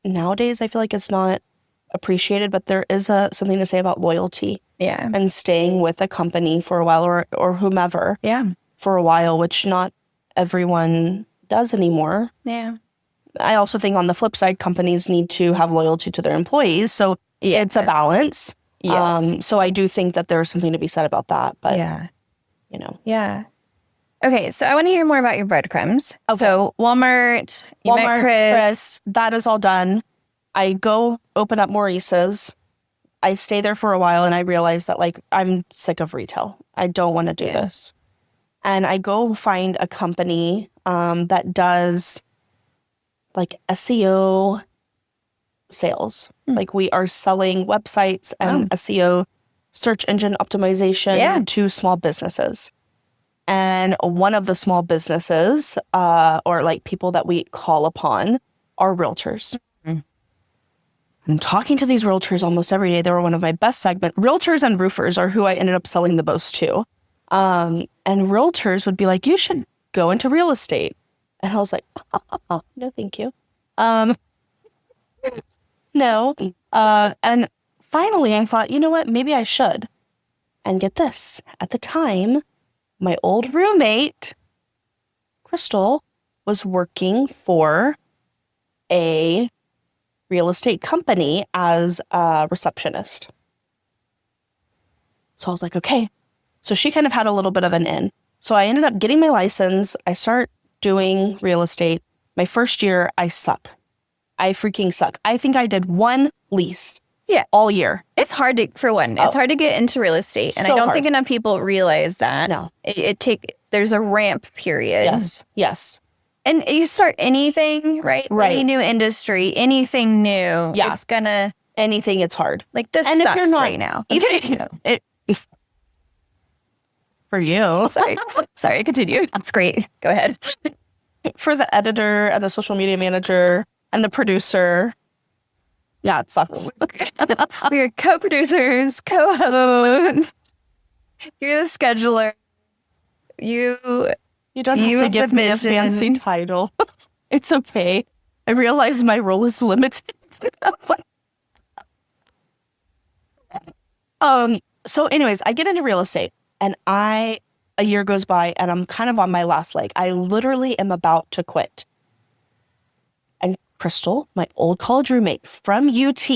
nowadays I feel like it's not appreciated, but there is something to say about loyalty. Yeah. And staying with a company for a while or whomever. Yeah. For a while, which not everyone does anymore. Yeah. I also think on the flip side, companies need to have loyalty to their employees. So it's a balance. Yes. So I do think that there's something to be said about that. But, you know. Yeah. Okay, so I want to hear more about your breadcrumbs. Okay. So Walmart, met Chris. That is all done. I go open up Maurice's. I stay there for a while and I realize that, like, I'm sick of retail. I don't want to do this. And I go find a company that does, like, SEO sales. Like, we are selling websites and SEO, search engine optimization to small businesses. And one of the small businesses, or like people that we call upon, are realtors. I'm talking to these realtors almost every day. They were one of my best segments. Realtors and roofers are who I ended up selling the most to. And realtors would be like, you should go into real estate. And I was like, no, thank you. No. And finally I thought, you know what, maybe I should. And get this, at the time, my old roommate, Crystal, was working for a real estate company as a receptionist. So I was like, okay. So she kind of had a little bit of an in. So I ended up getting my license. I start doing real estate. My first year, I suck. I freaking suck. I think I did one lease. Yeah. All year. It's hard to, for one, it's hard to get into real estate. And I don't think enough people realize that. No. There's a ramp period. Yes. And you start anything, right? Any new industry, anything new. Yeah. It's gonna. Anything, it's hard. Like this and sucks if you're not, right now. For you. Sorry, continue. That's great. Go ahead. For the editor and the social media manager and the producer. Yeah, it sucks. We're co-producers, co-hosts. You're the scheduler. You don't have to give me a fancy title. It's okay. I realize my role is limited. So anyways, I get into real estate and a year goes by and I'm kind of on my last leg. I literally am about to quit. And Crystal, my old college roommate from UT,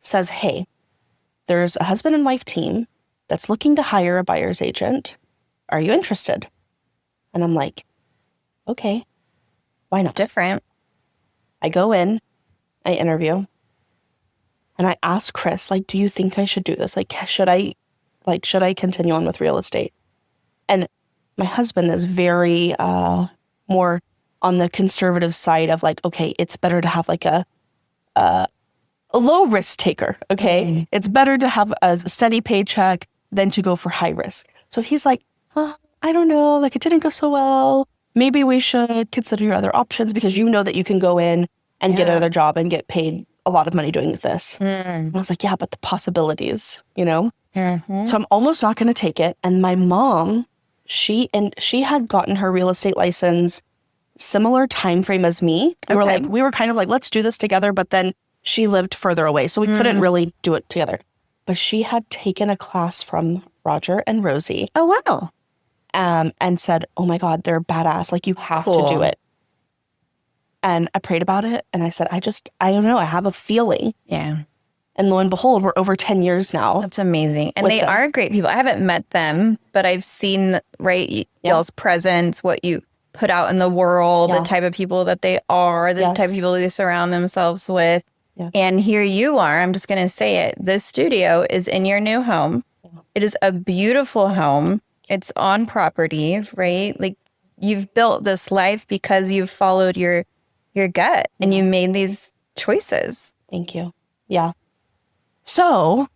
says, hey, there's a husband and wife team that's looking to hire a buyer's agent. Are you interested? And I'm like, okay, why not? It's different. I go in, I interview, and I ask Chris, like, do you think I should do this? Like, should I continue on with real estate? And my husband is very more on the conservative side of like, okay, it's better to have like a low risk taker. Okay. It's better to have a steady paycheck than to go for high risk. So he's like, I don't know, like it didn't go so well. Maybe we should consider your other options because you know that you can go in and get another job and get paid a lot of money doing this. And I was like, yeah, but the possibilities, you know? So I'm almost not going to take it. And my mom, she had gotten her real estate license similar time frame as me. We were kind of like, let's do this together. But then she lived further away, so we couldn't really do it together. But she had taken a class from Roger and Rosie. Oh, wow. And said, oh my God, they're badass. Like, you have to do it. And I prayed about it. And I said, I don't know. I have a feeling. Yeah. And lo and behold, we're over 10 years now. That's amazing. And they are great people. I haven't met them, but I've seen, y'all's presence, what you put out in the world, the type of people that they are, the type of people they surround themselves with. Yeah. And here you are. I'm just going to say it. This studio is in your new home. Yeah. It is a beautiful home. It's on property, right? Like, you've built this life because you've followed your your gut and you made these choices. Thank you. Yeah. So,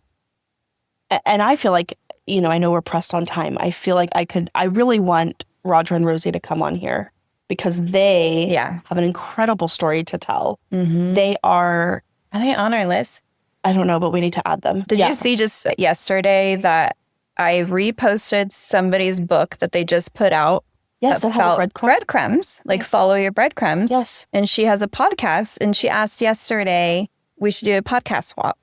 and I feel like, I know we're pressed on time. I feel like I really want Roger and Rosie to come on here because they have an incredible story to tell. They are they on our list? I don't know, but we need to add them. Did you see just yesterday that I reposted somebody's book that they just put out? Yes, about breadcrumbs, like follow your breadcrumbs. Yes. And she has a podcast and she asked yesterday, we should do a podcast swap.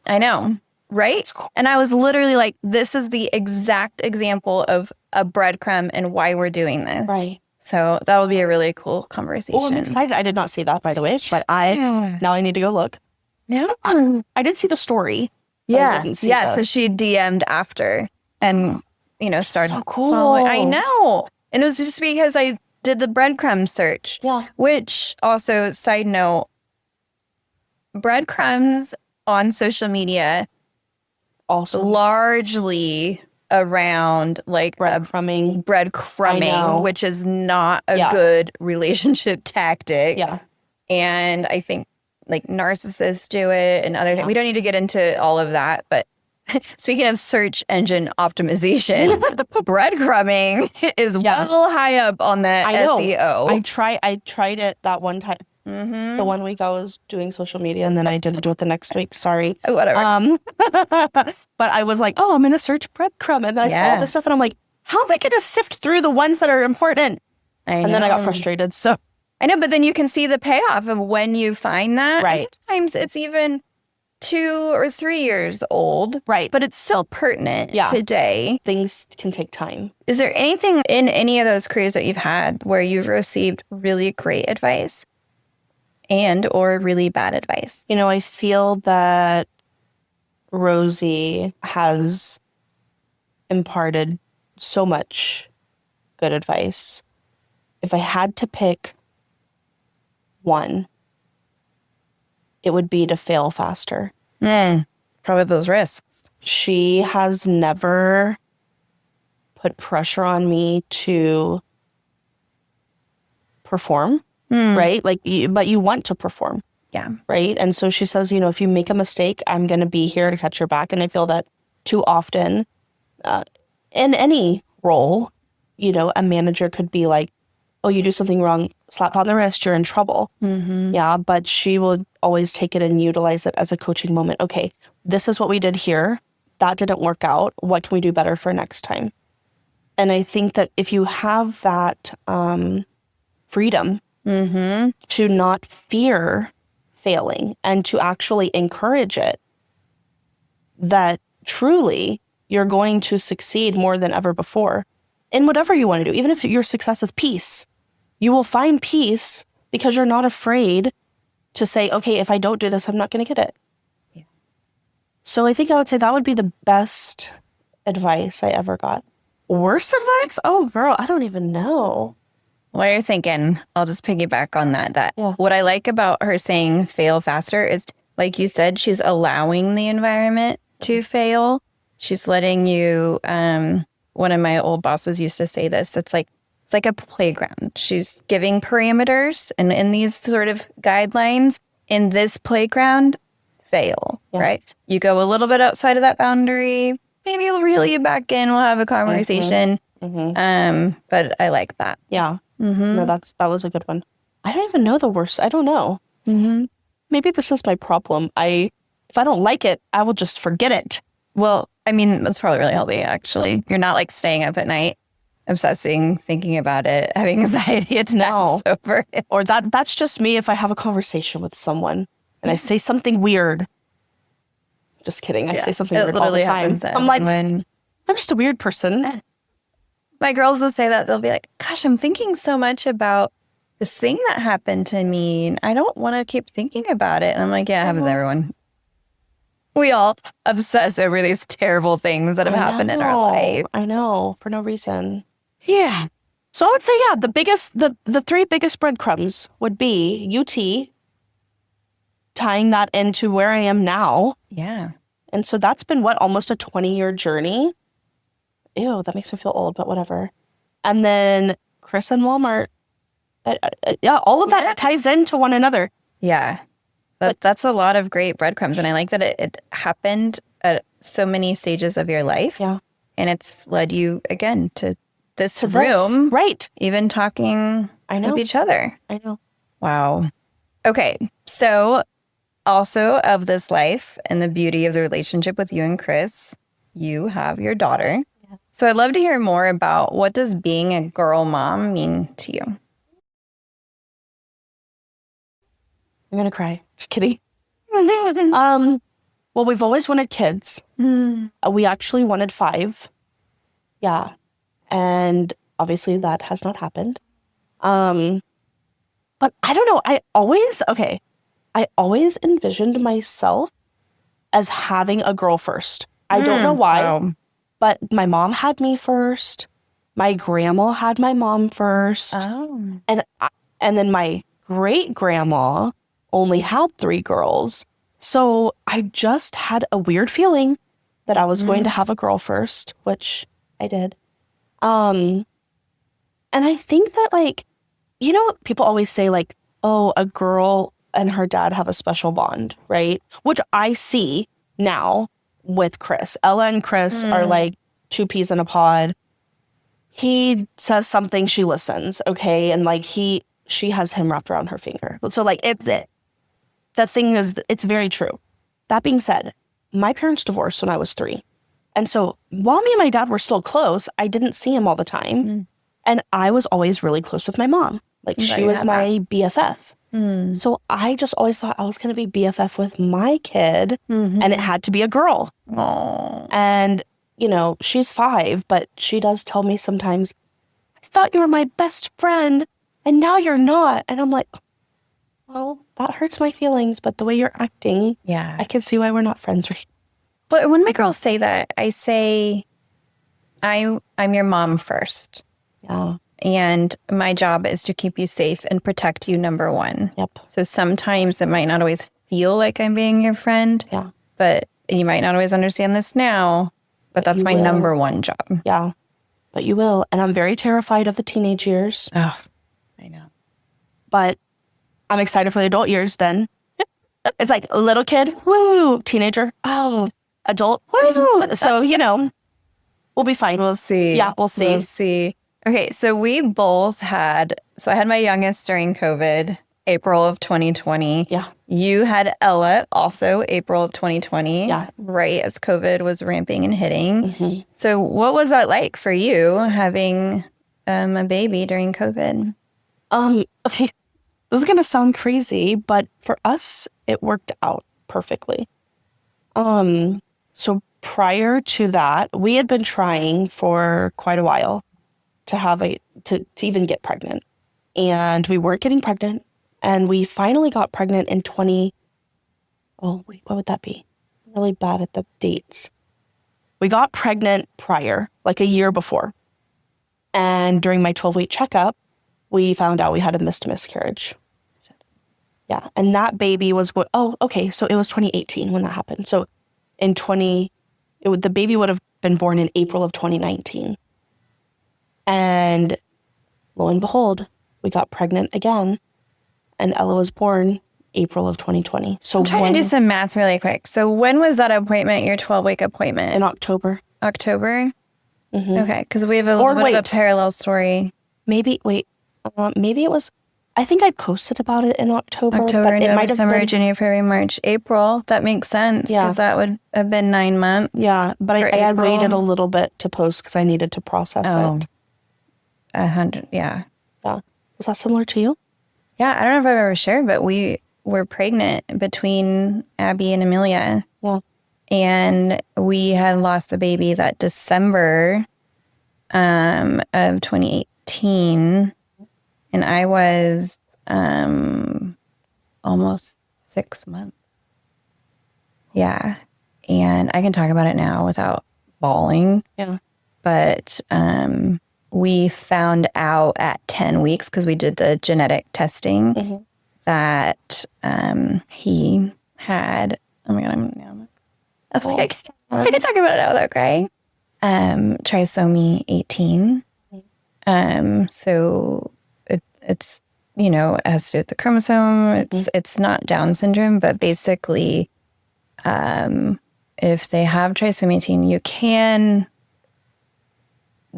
I know, right? Cool. And I was literally like, this is the exact example of a breadcrumb and why we're doing this. Right. So that'll be a really cool conversation. Oh, I'm excited. I did not see that, by the way, but now I need to go look. Yeah. I did see the story. Yeah. So she DM'd after and, started so cool. following. I know. And it was just because I did the breadcrumb search. Yeah. Which also, side note, breadcrumbs on social media also largely around like breadcrumbing, which is not a good relationship tactic. Yeah. And I think like narcissists do it and other things. We don't need to get into all of that, but speaking of search engine optimization, the breadcrumbing is well high up on the SEO. I tried it that one time. The 1 week I was doing social media and then I didn't do it the next week. Sorry. Whatever. But I was like, I'm going to search breadcrumb. And then I saw all this stuff and I'm like, how am I going to sift through the ones that are important? And then I got frustrated. So I know, but then you can see the payoff of when you find that. Right. Sometimes it's even 2 or 3 years old. Right. But it's still pertinent today. Things can take time. Is there anything in any of those careers that you've had where you've received really great advice and or really bad advice? I feel that Rosie has imparted so much good advice. If I had to pick one, it would be to fail faster. Probably those risks. She has never put pressure on me to perform, right? But you want to perform. Yeah. Right. And so she says, if you make a mistake, I'm going to be here to catch your back. And I feel that too often in any role, a manager could be like, oh, you do something wrong, slap on the wrist, you're in trouble. Yeah, but she will always take it and utilize it as a coaching moment. Okay, this is what we did here. That didn't work out. What can we do better for next time? And I think that if you have that freedom to not fear failing and to actually encourage it, that truly you're going to succeed more than ever before in whatever you want to do. Even if your success is peace, you will find peace because you're not afraid to say, okay, if I don't do this, I'm not going to get it. Yeah. So I think I would say that would be the best advice I ever got. Worst advice? Oh, girl, I don't even know. While you're thinking, I'll just piggyback on that. What I like about her saying fail faster is, like you said, she's allowing the environment to fail. She's letting you, one of my old bosses used to say this, it's like a playground. She's giving parameters and in these sort of guidelines, in this playground, fail, right? You go a little bit outside of that boundary, maybe you'll reel you back in, we'll have a conversation. But I like that. Yeah. No, that was a good one. I don't even know the worst. I don't know. Maybe this is my problem. If I don't like it, I will just forget it. Well, I mean, that's probably really healthy, actually. You're not like staying up at night, obsessing, thinking about it, having anxiety attacks over it. Or that's just me if I have a conversation with someone and I say something weird. Just kidding. I say something weird all the time. I'm like, I'm just a weird person. My girls will say that. They'll be like, gosh, I'm thinking so much about this thing that happened to me and I don't want to keep thinking about it. And I'm like, yeah, it happens to everyone. We all obsess over these terrible things that have happened in our life. I know, for no reason. Yeah. So I would say, the 3 biggest breadcrumbs would be UT, tying that into where I am now. Yeah. And so that's been, almost a 20-year journey? Ew, that makes me feel old, but whatever. And then Chris and Walmart. Yeah, all of that ties into one another. Yeah. That's a lot of great breadcrumbs. And I like that it happened at so many stages of your life. Yeah. And it's led you, again, to this To room. this. Right. Even talking with each other. I know. Wow. Okay. So also of this life and the beauty of the relationship with you and Chris, you have your daughter. Yeah. So I'd love to hear more about what does being a girl mom mean to you? I'm going to cry. Just kidding. Well, we've always wanted kids. We actually wanted 5. Yeah. And obviously that has not happened. But I don't know. I always envisioned myself as having a girl first. I don't know why, but my mom had me first. My grandma had my mom first. Oh. And then my great grandma only had 3 girls. So I just had a weird feeling that I was going to have a girl first, which I did. And I think that, like, you know, people always say, like, oh, a girl and her dad have a special bond, right? Which I see now with Chris. Ella and Chris are like 2 peas in a pod. He says something, she listens, okay? And like she has him wrapped around her finger. So like the thing is, it's very true. That being said, my parents divorced when I was 3. And so while me and my dad were still close, I didn't see him all the time. And I was always really close with my mom. Like she was my BFF. So I just always thought I was going to be BFF with my kid and it had to be a girl. Aww. And, you know, she's 5, but she does tell me sometimes, I thought you were my best friend and now you're not. And I'm like, well, that hurts my feelings, but the way you're acting, I can see why we're not friends right now. But when my girls say that, I say, I'm your mom first. Yeah. And my job is to keep you safe and protect you, number 1. Yep. So sometimes it might not always feel like I'm being your friend. Yeah. But you might not always understand this now, but that's my number 1 job. Yeah. But you will. And I'm very terrified of the teenage years. Oh, I know. But I'm excited for the adult years then. It's like little kid, woo, teenager, oh, adult, woo. So, you know, we'll be fine. We'll see. Yeah, we'll see. We'll see. Okay, so we both had, I had my youngest during COVID, April of 2020. Yeah. You had Ella also April of 2020. Yeah. Right as COVID was ramping and hitting. Mm-hmm. So what was that like for you having a baby during COVID? Okay, this is going to sound crazy, but for us, it worked out perfectly. So prior to that, we had been trying for quite a while to even get pregnant. And we weren't getting pregnant. And we finally got pregnant in what would that be? I'm really bad at the dates. We got pregnant prior, like a year before. And during my 12-week checkup, we found out we had a missed miscarriage. Yeah. And that baby was so it was 2018 when that happened. So the baby would have been born in April of 2019. And lo and behold, we got pregnant again, and Ella was born April of 2020. So I'm trying to do some math really quick. So when was that appointment, your 12-week appointment? In October. October? Mm-hmm. Okay, because we have a little bit of a parallel story. Maybe it was, I think I posted about it in October. October, but November, December, January, February, March, April. That makes sense because that would have been 9 months. Yeah, but I had waited a little bit to post because I needed to process it. 100, yeah. Yeah. Was that similar to you? Yeah, I don't know if I've ever shared, but we were pregnant between Abby and Amelia. Yeah. And we had lost the baby that December of 2018. And I was almost 6 months. Yeah. And I can talk about it now without bawling. Yeah. But we found out at 10 weeks, because we did the genetic testing, that he had, oh my God, I can talk about it now without crying. Trisomy 18. So it's it has to do with the chromosome. It's not Down syndrome, but basically, if they have trisomy 18, you can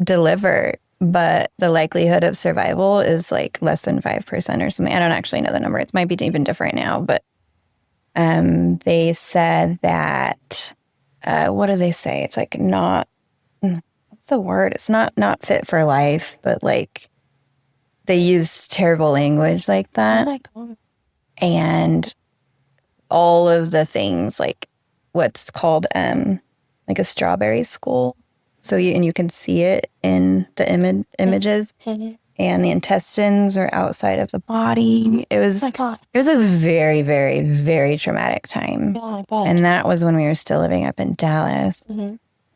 deliver, but the likelihood of survival is like less than 5% or something. I don't actually know the number. It might be even different now, but they said that, what do they say? It's like not, what's the word? It's not fit for life, but like they use terrible language like that. Oh my God. And all of the things, like what's called like a strawberry skull. So you can see it in the images, and the intestines are outside of the body. It was a very, very, very traumatic time. Yeah, I bet. And that was when we were still living up in Dallas.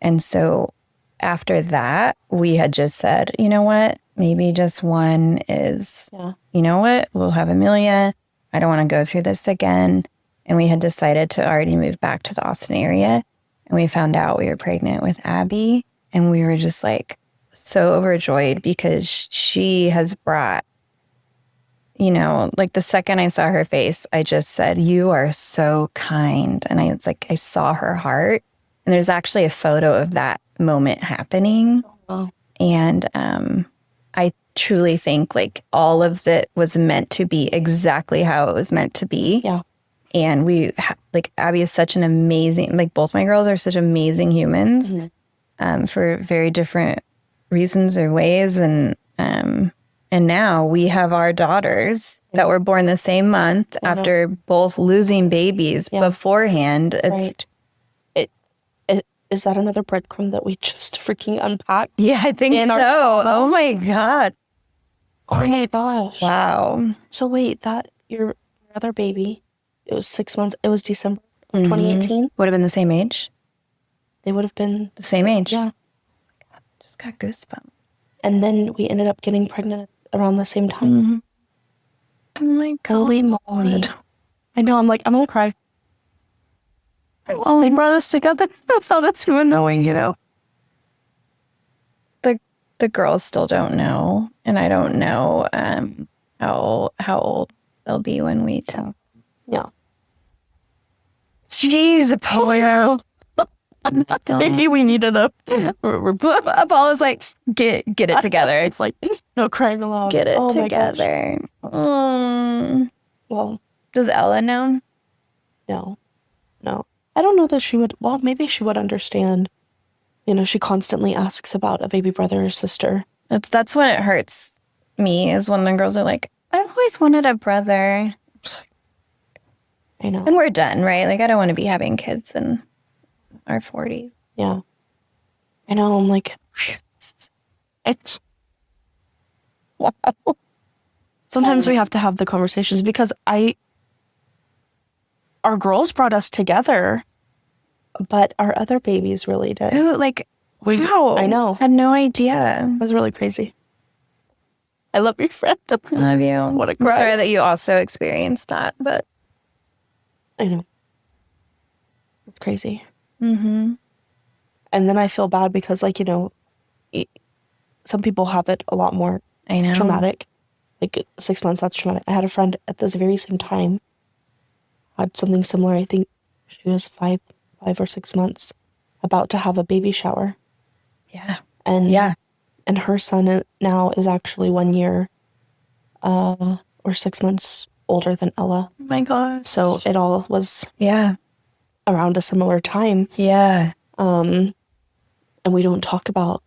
And so after that, we had just said, you know what? Maybe just one is, you know what? We'll have Amelia. I don't want to go through this again. And we had decided to already move back to the Austin area. And we found out we were pregnant with Abby. And we were just like so overjoyed because she has brought, like the second I saw her face, I just said, you are so kind. And I saw her heart. And there's actually a photo of that moment happening. Oh. And I truly think like all of it was meant to be exactly how it was meant to be. Yeah. And like Abby is such an amazing, like both my girls are such amazing humans for very different reasons or ways. And now we have our daughters that were born the same month after both losing babies beforehand. Is that another breadcrumb that we just freaking unpacked? Yeah, I think so. Oh my God. Oh my gosh. Wow. So wait, your other baby, it was 6 months. It was December of 2018. Would have been the same age. They would have been The same age. Yeah. Just got goosebumps. And then we ended up getting pregnant around the same time. Oh my God. Holy moly. I know, I'm gonna cry. Well, they brought us together without us even knowing, The girls still don't know, and I don't know how old they'll be when we tell. Yeah. Jeez, Apollo. Maybe we needed Apollo's like, get it together. It's like, no crying aloud. Get it Oh my together. Well, does Ella know? No. I don't know that she would. Well, maybe she would understand. She constantly asks about a baby brother or sister. That's when it hurts me, is when the girls are like, I've always wanted a brother. I know. And we're done, right? Like, I don't want to be having kids in our 40s. Yeah. I know. I'm like, it's. Wow. Sometimes we have to have the conversations because our girls brought us together, but our other babies really did. Ooh, like, wow. I know. Had no idea. It was really crazy. I love your friend. I love you. What a I'm cry. sorry that you also experienced that, but I know. It's crazy. Mm-hmm. And then I feel bad because, some people have it a lot more I know. traumatic. Like 6 months, that's traumatic. I had a friend at this very same time had something similar. I think she was 5 or 6 months, about to have a baby shower. Yeah. And her son now is actually 1 year or 6 months older than Ella. Oh my gosh. So it all was around a similar time. Yeah. And we don't talk about,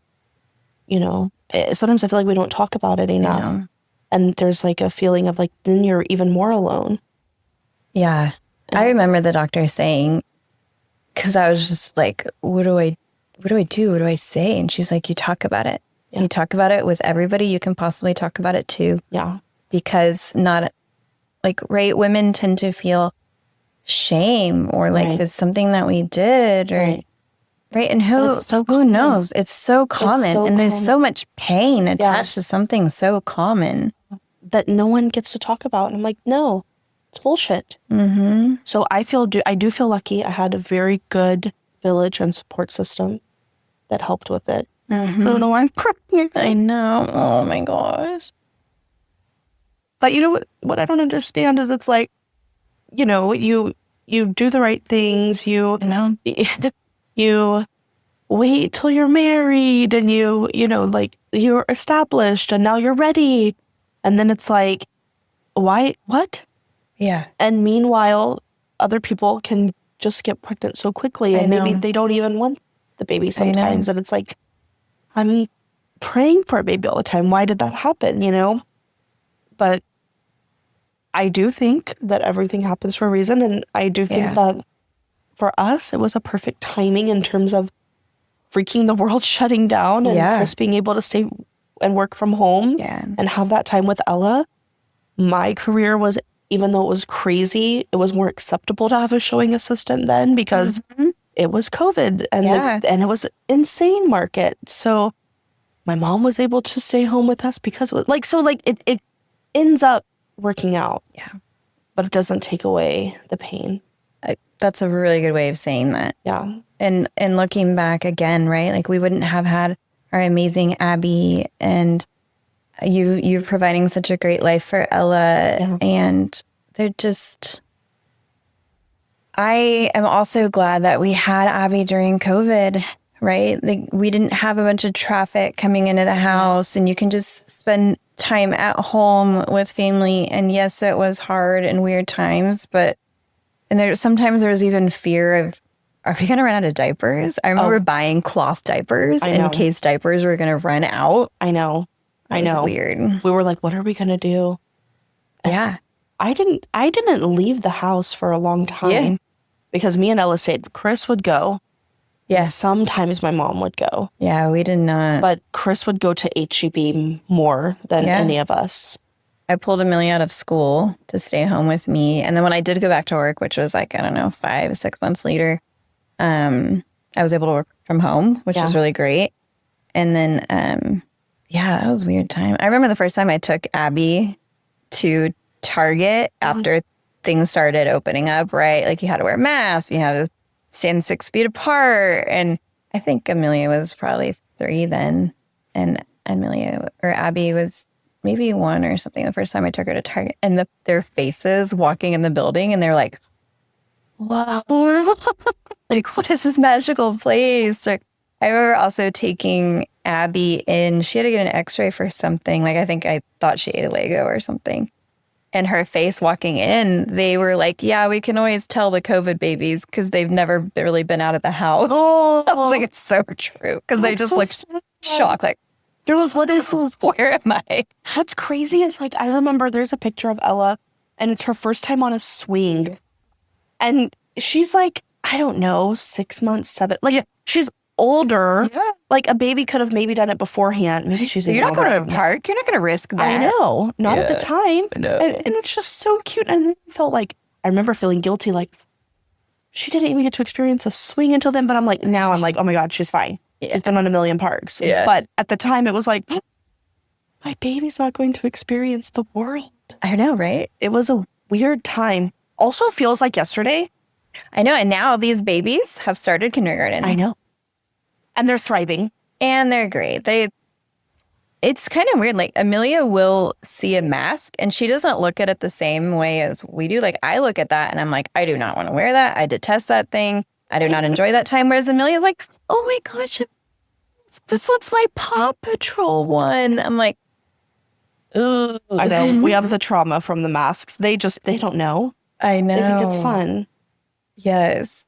sometimes I feel like we don't talk about it enough. And there's like a feeling of like, then you're even more alone. Yeah. I remember the doctor saying, because I was just like, what do I do? What do I say? And she's like, you talk about it. Yeah. You talk about it with everybody you can possibly talk about it to. Yeah. Because women tend to feel shame or like there's something that we did or right. And who knows? It's so common. And there's so much pain attached to something so common that no one gets to talk about. And I'm like, no, it's bullshit. Mm-hmm. So I do feel lucky. I had a very good village and support system that helped with it. Mm-hmm. I don't know why I'm crying. I know. Oh my gosh. But you know what I don't understand is it's like, you know, you do the right things, you you wait till you're married and you know, like you're established and now you're ready. And then it's like, why, what? Yeah. And meanwhile, other people can just get pregnant so quickly and maybe they don't even want the baby sometimes. And it's like, I'm praying for a baby all the time. Why did that happen, you know? But I do think that everything happens for a reason. And I do think that for us, it was a perfect timing in terms of freaking the world shutting down and Chris being able to stay and work from home and have that time with Ella. My career was, even though it was crazy, it was more acceptable to have a showing assistant then because it was COVID and and it was insane market. So my mom was able to stay home with us because it ends up working out. Yeah. But it doesn't take away the pain. That's a really good way of saying that. Yeah. And looking back again, right? Like we wouldn't have had our amazing Abby and you providing such a great life for Ella. And they're just, I am also glad that we had Abby during COVID, right? Like we didn't have a bunch of traffic coming into the house and you can just spend time at home with family. And yes, it was hard and weird times, but sometimes there was even fear of, are we going to run out of diapers? I remember buying cloth diapers in case diapers were going to run out. I know. It was weird. We were like, what are we going to do? Yeah. I didn't leave the house for a long time because me and Ella stayed. Chris would go. Yeah. Sometimes my mom would go. Yeah, we did not. But Chris would go to HEB more than any of us. I pulled Amelia out of school to stay home with me. And then when I did go back to work, which was like, I don't know, 5-6 months later, I was able to work from home, which was really great. And then, that was a weird time. I remember the first time I took Abby to Target after things started opening up, right? Like you had to wear masks, you had to stand 6 feet apart. And I think Amelia was probably 3 then. And Abby was maybe 1 or something the first time I took her to Target. And their faces walking in the building and they're like, wow, like what is this magical place? Or, I remember also taking Abby in. She had to get an x-ray for something. Like I thought she ate a Lego or something. And her face walking in, they were like, yeah, we can always tell the COVID babies because they've never really been out of the house. Oh, I was like, it's so true. Because they just looked shocked. Like, what is this? Where am I? What's crazy is like, I remember there's a picture of Ella and it's her first time on a swing. And she's like, I don't know, 6 months, 7. Like she's older. Yeah. Like a baby could have maybe done it beforehand. Maybe she's You're not going to a park. You're not going to risk that. I know. Not at the time. No. And it's just so cute. And I felt like, I remember feeling guilty. Like she didn't even get to experience a swing until then. But I'm like, now I'm like, oh my God, she's fine. Yeah. She's been on a million parks. Yeah. But at the time it was like, my baby's not going to experience the world. I know, right? It was a weird time. Also feels like yesterday. I know. And now these babies have started kindergarten. I know. And they're thriving. And they're great. It's kind of weird. Like Amelia will see a mask and she doesn't look at it the same way as we do. Like I look at that and I'm like, I do not want to wear that. I detest that thing. I do not enjoy that time. Whereas Amelia's like, oh my gosh, this one's my Paw Patrol one. I'm like, ugh. I know. We have the trauma from the masks. They don't know. I know. They think it's fun. Yes.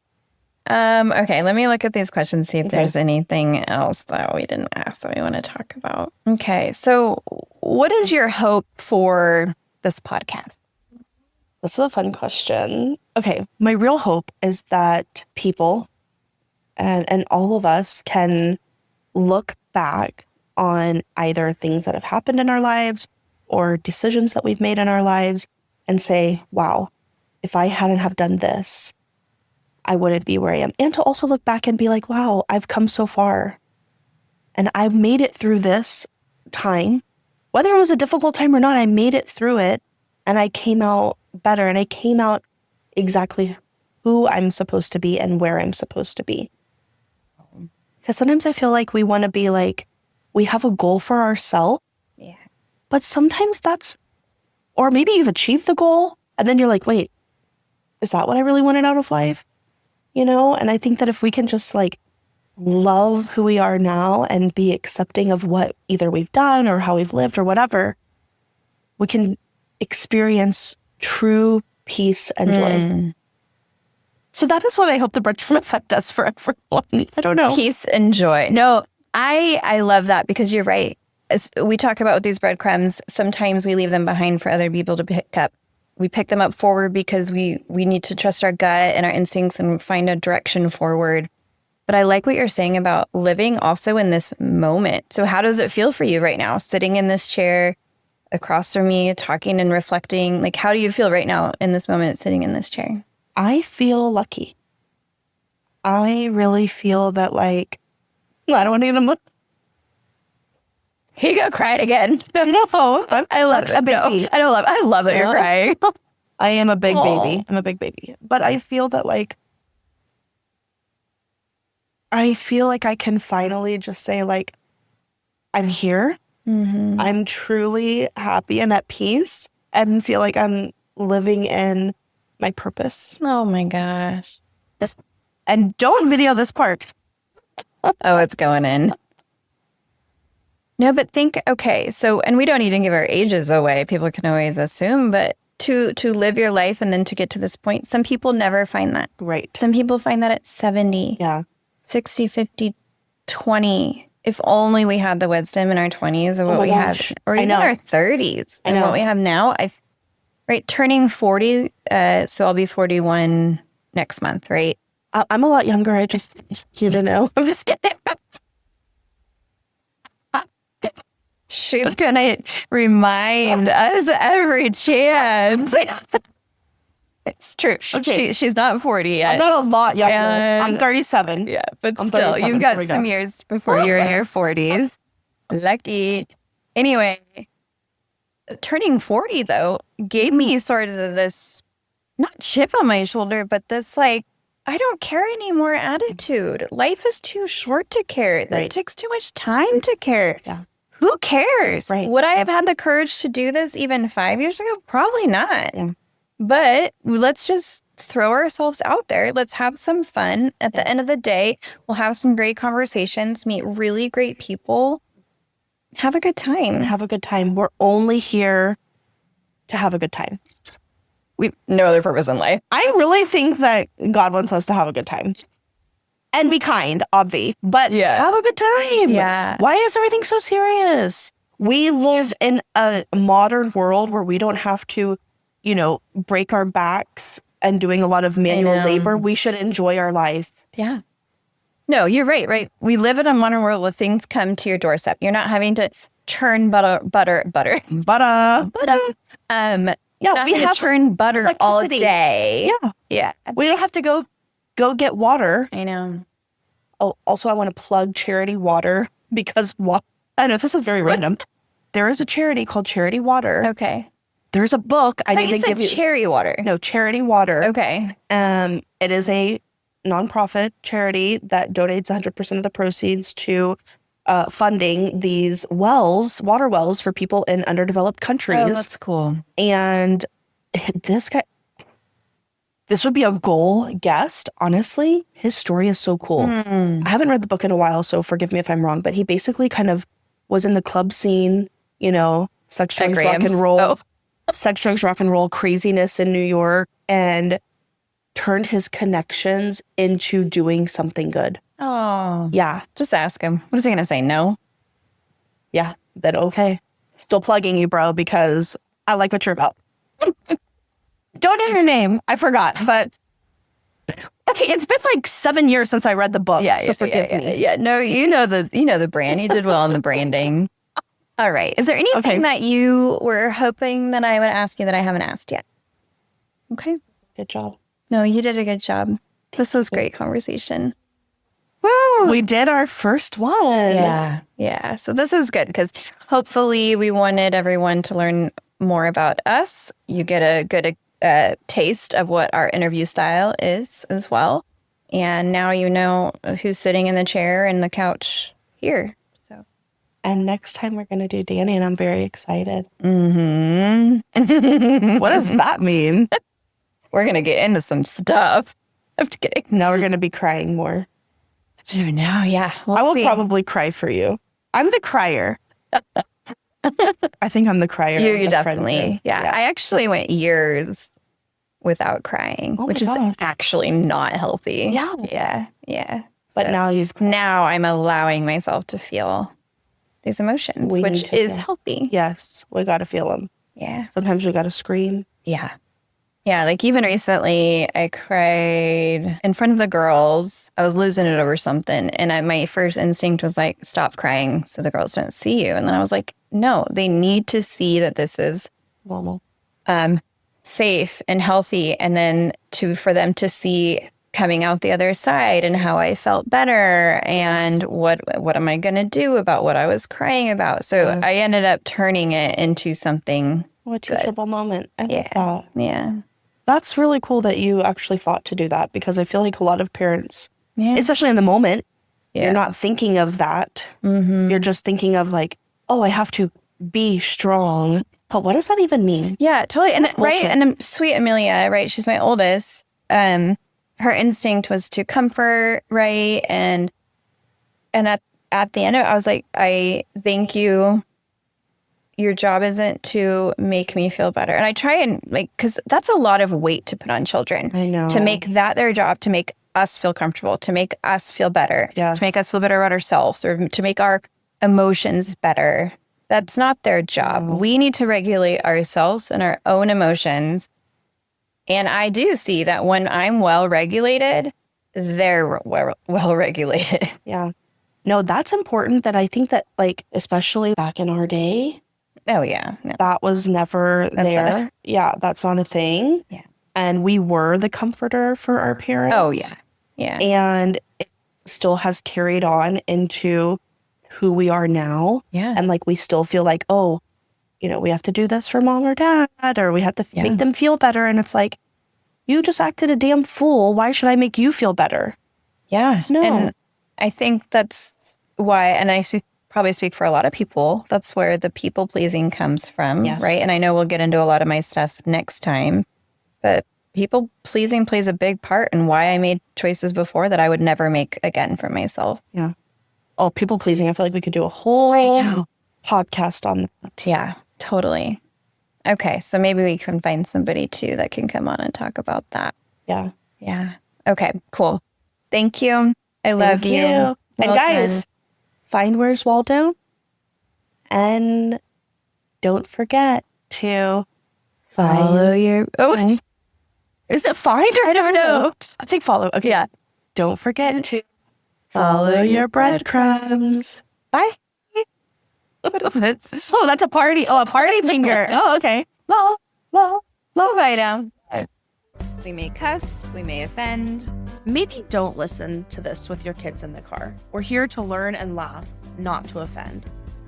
Okay, let me look at these questions, see if there's anything else that we didn't ask that we want to talk about. Okay, so what is your hope for this podcast? This is a fun question. Okay, my real hope is that people and all of us can look back on either things that have happened in our lives or decisions that we've made in our lives and say, wow, if I hadn't have done this, I wouldn't be where I am. And to also look back and be like, wow, I've come so far. And I made it through this time. Whether it was a difficult time or not, I made it through it. And I came out better. And I came out exactly who I'm supposed to be and where I'm supposed to be. Because sometimes I feel like we want to be like, we have a goal for ourselves. Yeah. But sometimes that's Or maybe you've achieved the goal and then you're like, wait, is that what I really wanted out of life? You know? And I think that if we can just like love who we are now and be accepting of what either we've done or how we've lived or whatever, we can experience true peace and joy. So that is what I hope the Breadcrumb effect does for everyone. I don't know. Peace and joy. No, I love that because you're right. As we talk about with these breadcrumbs, sometimes we leave them behind for other people to pick up. We pick them up forward because we need to trust our gut and our instincts and find a direction forward. But I like what you're saying about living also in this moment. So how does it feel for you right now, sitting in this chair across from me, talking and reflecting? Like, how do you feel right now in this moment, sitting in this chair? I feel lucky. I really feel that, like, I don't want to get a He got cried again. No, I love it. a baby. No, I love that you're crying. I am a big Aw. baby. I'm a big baby. But I feel that, like, I feel like I can finally just say, like, I'm here. I'm truly happy and at peace and feel like I'm living in my purpose. Oh my gosh. And don't video this part. Oh, it's going in. No, but okay, so, and we don't need to give our ages away. People can always assume, but to live your life and then to get to this point, some people never find that. Right. Some people find that at 70, Yeah. 60, 50, 20. If only we had the wisdom in our 20s of what my we gosh. have, or I even know. our 30s, I and know. what we have now. Right, turning 40, so I'll be 41 next month, right? I'm a lot younger. I just, you don't know. I'm just kidding. She's gonna remind us every chance. It's true. Okay. She's not 40 yet. I'm not a lot younger. And- I'm 37. Yeah, but I'm still, 37. you've There we got go. some years before you're in your 40s. Lucky. Anyway, turning 40, though, gave me sort of this, not chip on my shoulder, but this, like, I don't care anymore attitude. Life is too short to care. That Right. takes too much time to care. Yeah. Who cares? Right. Would I have had the courage to do this even 5 years ago? Probably not. Yeah. But let's just throw ourselves out there. Let's have some fun. At the end of the day, we'll have some great conversations, meet really great people, have a good time. Have a good time. We're only here to have a good time. We've no other purpose in life. I really think that God wants us to have a good time. And be kind, obvi, but Yeah. have a good time. Yeah. Why is everything so serious? We live in a modern world where we don't have to, you know, break our backs and doing a lot of manual know. labor. We should enjoy our life. Yeah. No, you're right. We live in a modern world where things come to your doorstep. You're not having to churn butter. But Yeah, yeah, we have churn butter all electricity. day. Yeah. Yeah. We don't have to go get water. I know. Oh, also, I want to plug Charity Water because I know this is very random. There is a charity called Charity Water. Okay. There's a book I I thought need you to said give you. cherry water. No, Charity Water. Okay. It is a nonprofit charity that donates 100% of the proceeds to funding these water wells for people in underdeveloped countries. Oh, that's cool. And this would be a goal guest. Honestly, his story is so cool. I haven't read the book in a while, so forgive me if I'm wrong, but he basically kind of was in the club scene, you know, sex, drugs, rock and Grams. roll, Oh. sex, drugs, rock and roll craziness in New York, and turned his connections into doing something good. Oh. Yeah. Just ask him. What is he going to say? No? Yeah. Then okay. Still plugging you, bro, because I like what you're about. Don't know your name. I forgot, but okay, it's been like 7 years since I read the book. So forgive me. Yeah. No, you know the brand. You did well on the branding. All right. Is there anything that you were hoping that I would ask you that I haven't asked yet? Okay. Good job. No, you did a good job. This was great conversation. Woo! We did our first one. Yeah. So this is good because hopefully we wanted everyone to learn more about us. You get a good taste of what our interview style is as well. And now you know who's sitting in the chair and the couch here. So And next time we're going to do Dani, and I'm very excited. Mm-hmm. What does that mean? We're going to get into some stuff. I'm just kidding. Now we're going to be crying more. No, yeah. I will probably cry for you. I'm the crier. I think I'm the crier. You're definitely. Yeah. I actually went years without crying, which is actually not healthy. Yeah. Yeah. Yeah. But so now I'm allowing myself to feel these emotions, which is healthy. Yes. We got to feel them. Yeah. Sometimes we got to scream. Yeah. Yeah. Like even recently, I cried in front of the girls. I was losing it over something. And my first instinct was like, stop crying so the girls don't see you. And then I was like, no, they need to see that this is normal, safe and healthy. And then for them to see coming out the other side and how I felt better and what am I going to do about what I was crying about. So I ended up turning it into something a teachable moment. I love that. Yeah. That's really cool that you actually thought to do that, because I feel like a lot of parents, especially in the moment, you're not thinking of that. Mm-hmm. You're just thinking of like, oh, I have to be strong. But what does that even mean? Yeah, totally. And and sweet Amelia, right? She's my oldest. Her instinct was to comfort, right? And at the end of it, I was like, I thank you. Your job isn't to make me feel better. And I try and because that's a lot of weight to put on children. I know. To make that their job, to make us feel comfortable, to make us feel better, to make us feel better about ourselves, or to make our emotions better. That's not their job. No. We need to regulate ourselves and our own emotions. And I do see that when I'm well-regulated, they're well-regulated. Yeah. No, that's important. That I think that especially back in our day. Oh, yeah. No. That was never there. Yeah, that's not a thing. Yeah. And we were the comforter for our parents. Oh, yeah. Yeah. And it still has carried on into who we are now. Yeah. And we still feel like, oh, we have to do this for mom or dad, or we have to make them feel better. And it's like, you just acted a damn fool. Why should I make you feel better? Yeah. No. And I think that's why, and I probably speak for a lot of people, that's where the people pleasing comes from, right? And I know we'll get into a lot of my stuff next time, but people pleasing plays a big part in why I made choices before that I would never make again for myself. Yeah. Oh, people pleasing. I feel like we could do a whole podcast on that. Yeah, totally. Okay, so maybe we can find somebody too that can come on and talk about that. Yeah. Yeah. Okay, cool. Thank you. I love you. And guys, find Where's Waldo. And don't forget to follow your... Oh, is it find? I don't know. I think follow. Okay. Yeah. Don't forget to follow your breadcrumbs. Bye. What is it? Oh, that's a party. Oh, a party finger. Oh, okay. Lol. Bye now. We may cuss. We may offend. Maybe don't listen to this with your kids in the car. We're here to learn and laugh, not to offend.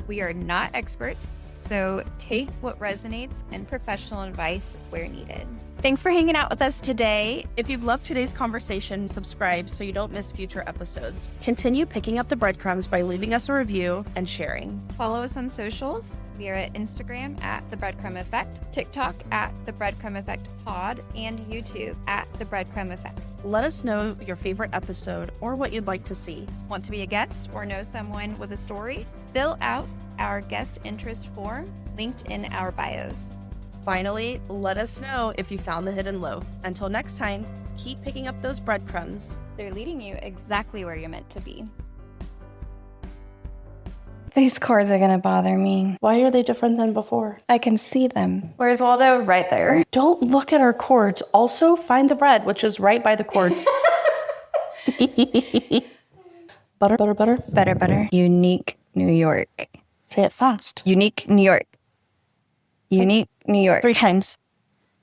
We are not experts, so take what resonates and professional advice where needed. Thanks for hanging out with us today. If you've loved today's conversation, subscribe so you don't miss future episodes. Continue picking up the breadcrumbs by leaving us a review and sharing. Follow us on socials. We are at Instagram at The Breadcrumb Effect, TikTok at The Breadcrumb Effect Pod, and YouTube at The Breadcrumb Effect. Let us know your favorite episode or what you'd like to see. Want to be a guest or know someone with a story? Fill out our guest interest form linked in our bios. Finally, let us know if you found the hidden loaf. Until next time, keep picking up those breadcrumbs. They're leading you exactly where you're meant to be. These cords are going to bother me. Why are they different than before? I can see them. Where's Waldo? Right there. Don't look at our cords. Also, find the bread, which is right by the cords. Butter, butter, butter. Better, butter. Unique New York. Say it fast. Unique New York. Unique New York. 3 times.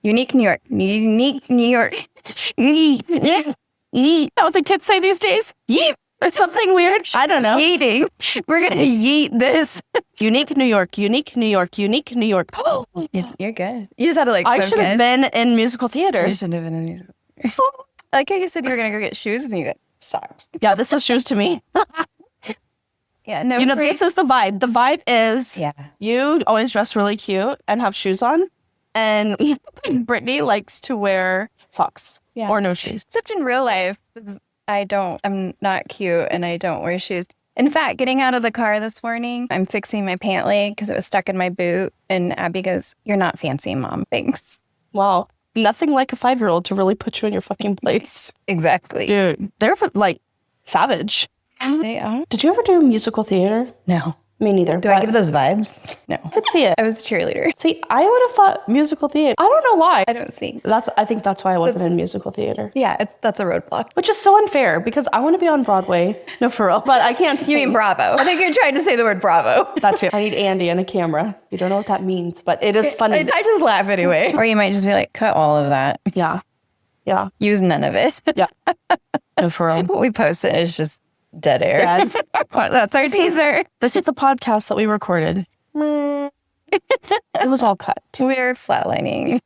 Unique New York. Unique New York. Yeet. Yeet. That's what the kids say these days. Yeet. Or something weird. I don't know. Yeeting. We're going to yeet this. Unique New York. Unique New York. Unique New York. Oh, you're good. You just had to I should have been in musical theater. You shouldn't have been in musical theater. I like how you said you were going to go get shoes and you got socks. Yeah, this is shoes to me. Yeah, no. You know, this is the vibe. The vibe is you always dress really cute and have shoes on. And Brittany likes to wear socks or no shoes. Except in real life, I'm not cute and I don't wear shoes. In fact, getting out of the car this morning, I'm fixing my pant leg because it was stuck in my boot. And Abby goes, "You're not fancy, Mom. Thanks." Wow. Nothing like a 5-year-old to really put you in your fucking place. Exactly. Dude, they're like savage. They are. Did you ever do musical theater? No. Me neither. Do I give those vibes? No. I could see it. I was a cheerleader. See, I would have thought musical theater. I don't know why. I don't see. I think that's why I wasn't in musical theater. Yeah, that's a roadblock. Which is so unfair because I want to be on Broadway. No, for real. But I can't sing. You mean Bravo? I think you're trying to say the word Bravo. That's it. I need Andy and a camera. You don't know what that means, but it is funny. I just laugh anyway. Or you might just be like, cut all of that. Yeah. Yeah. Use none of it. Yeah. No, for real. What we posted is just dead air. Dead. That's our teaser. This is the podcast that we recorded. It was all cut. We're flatlining.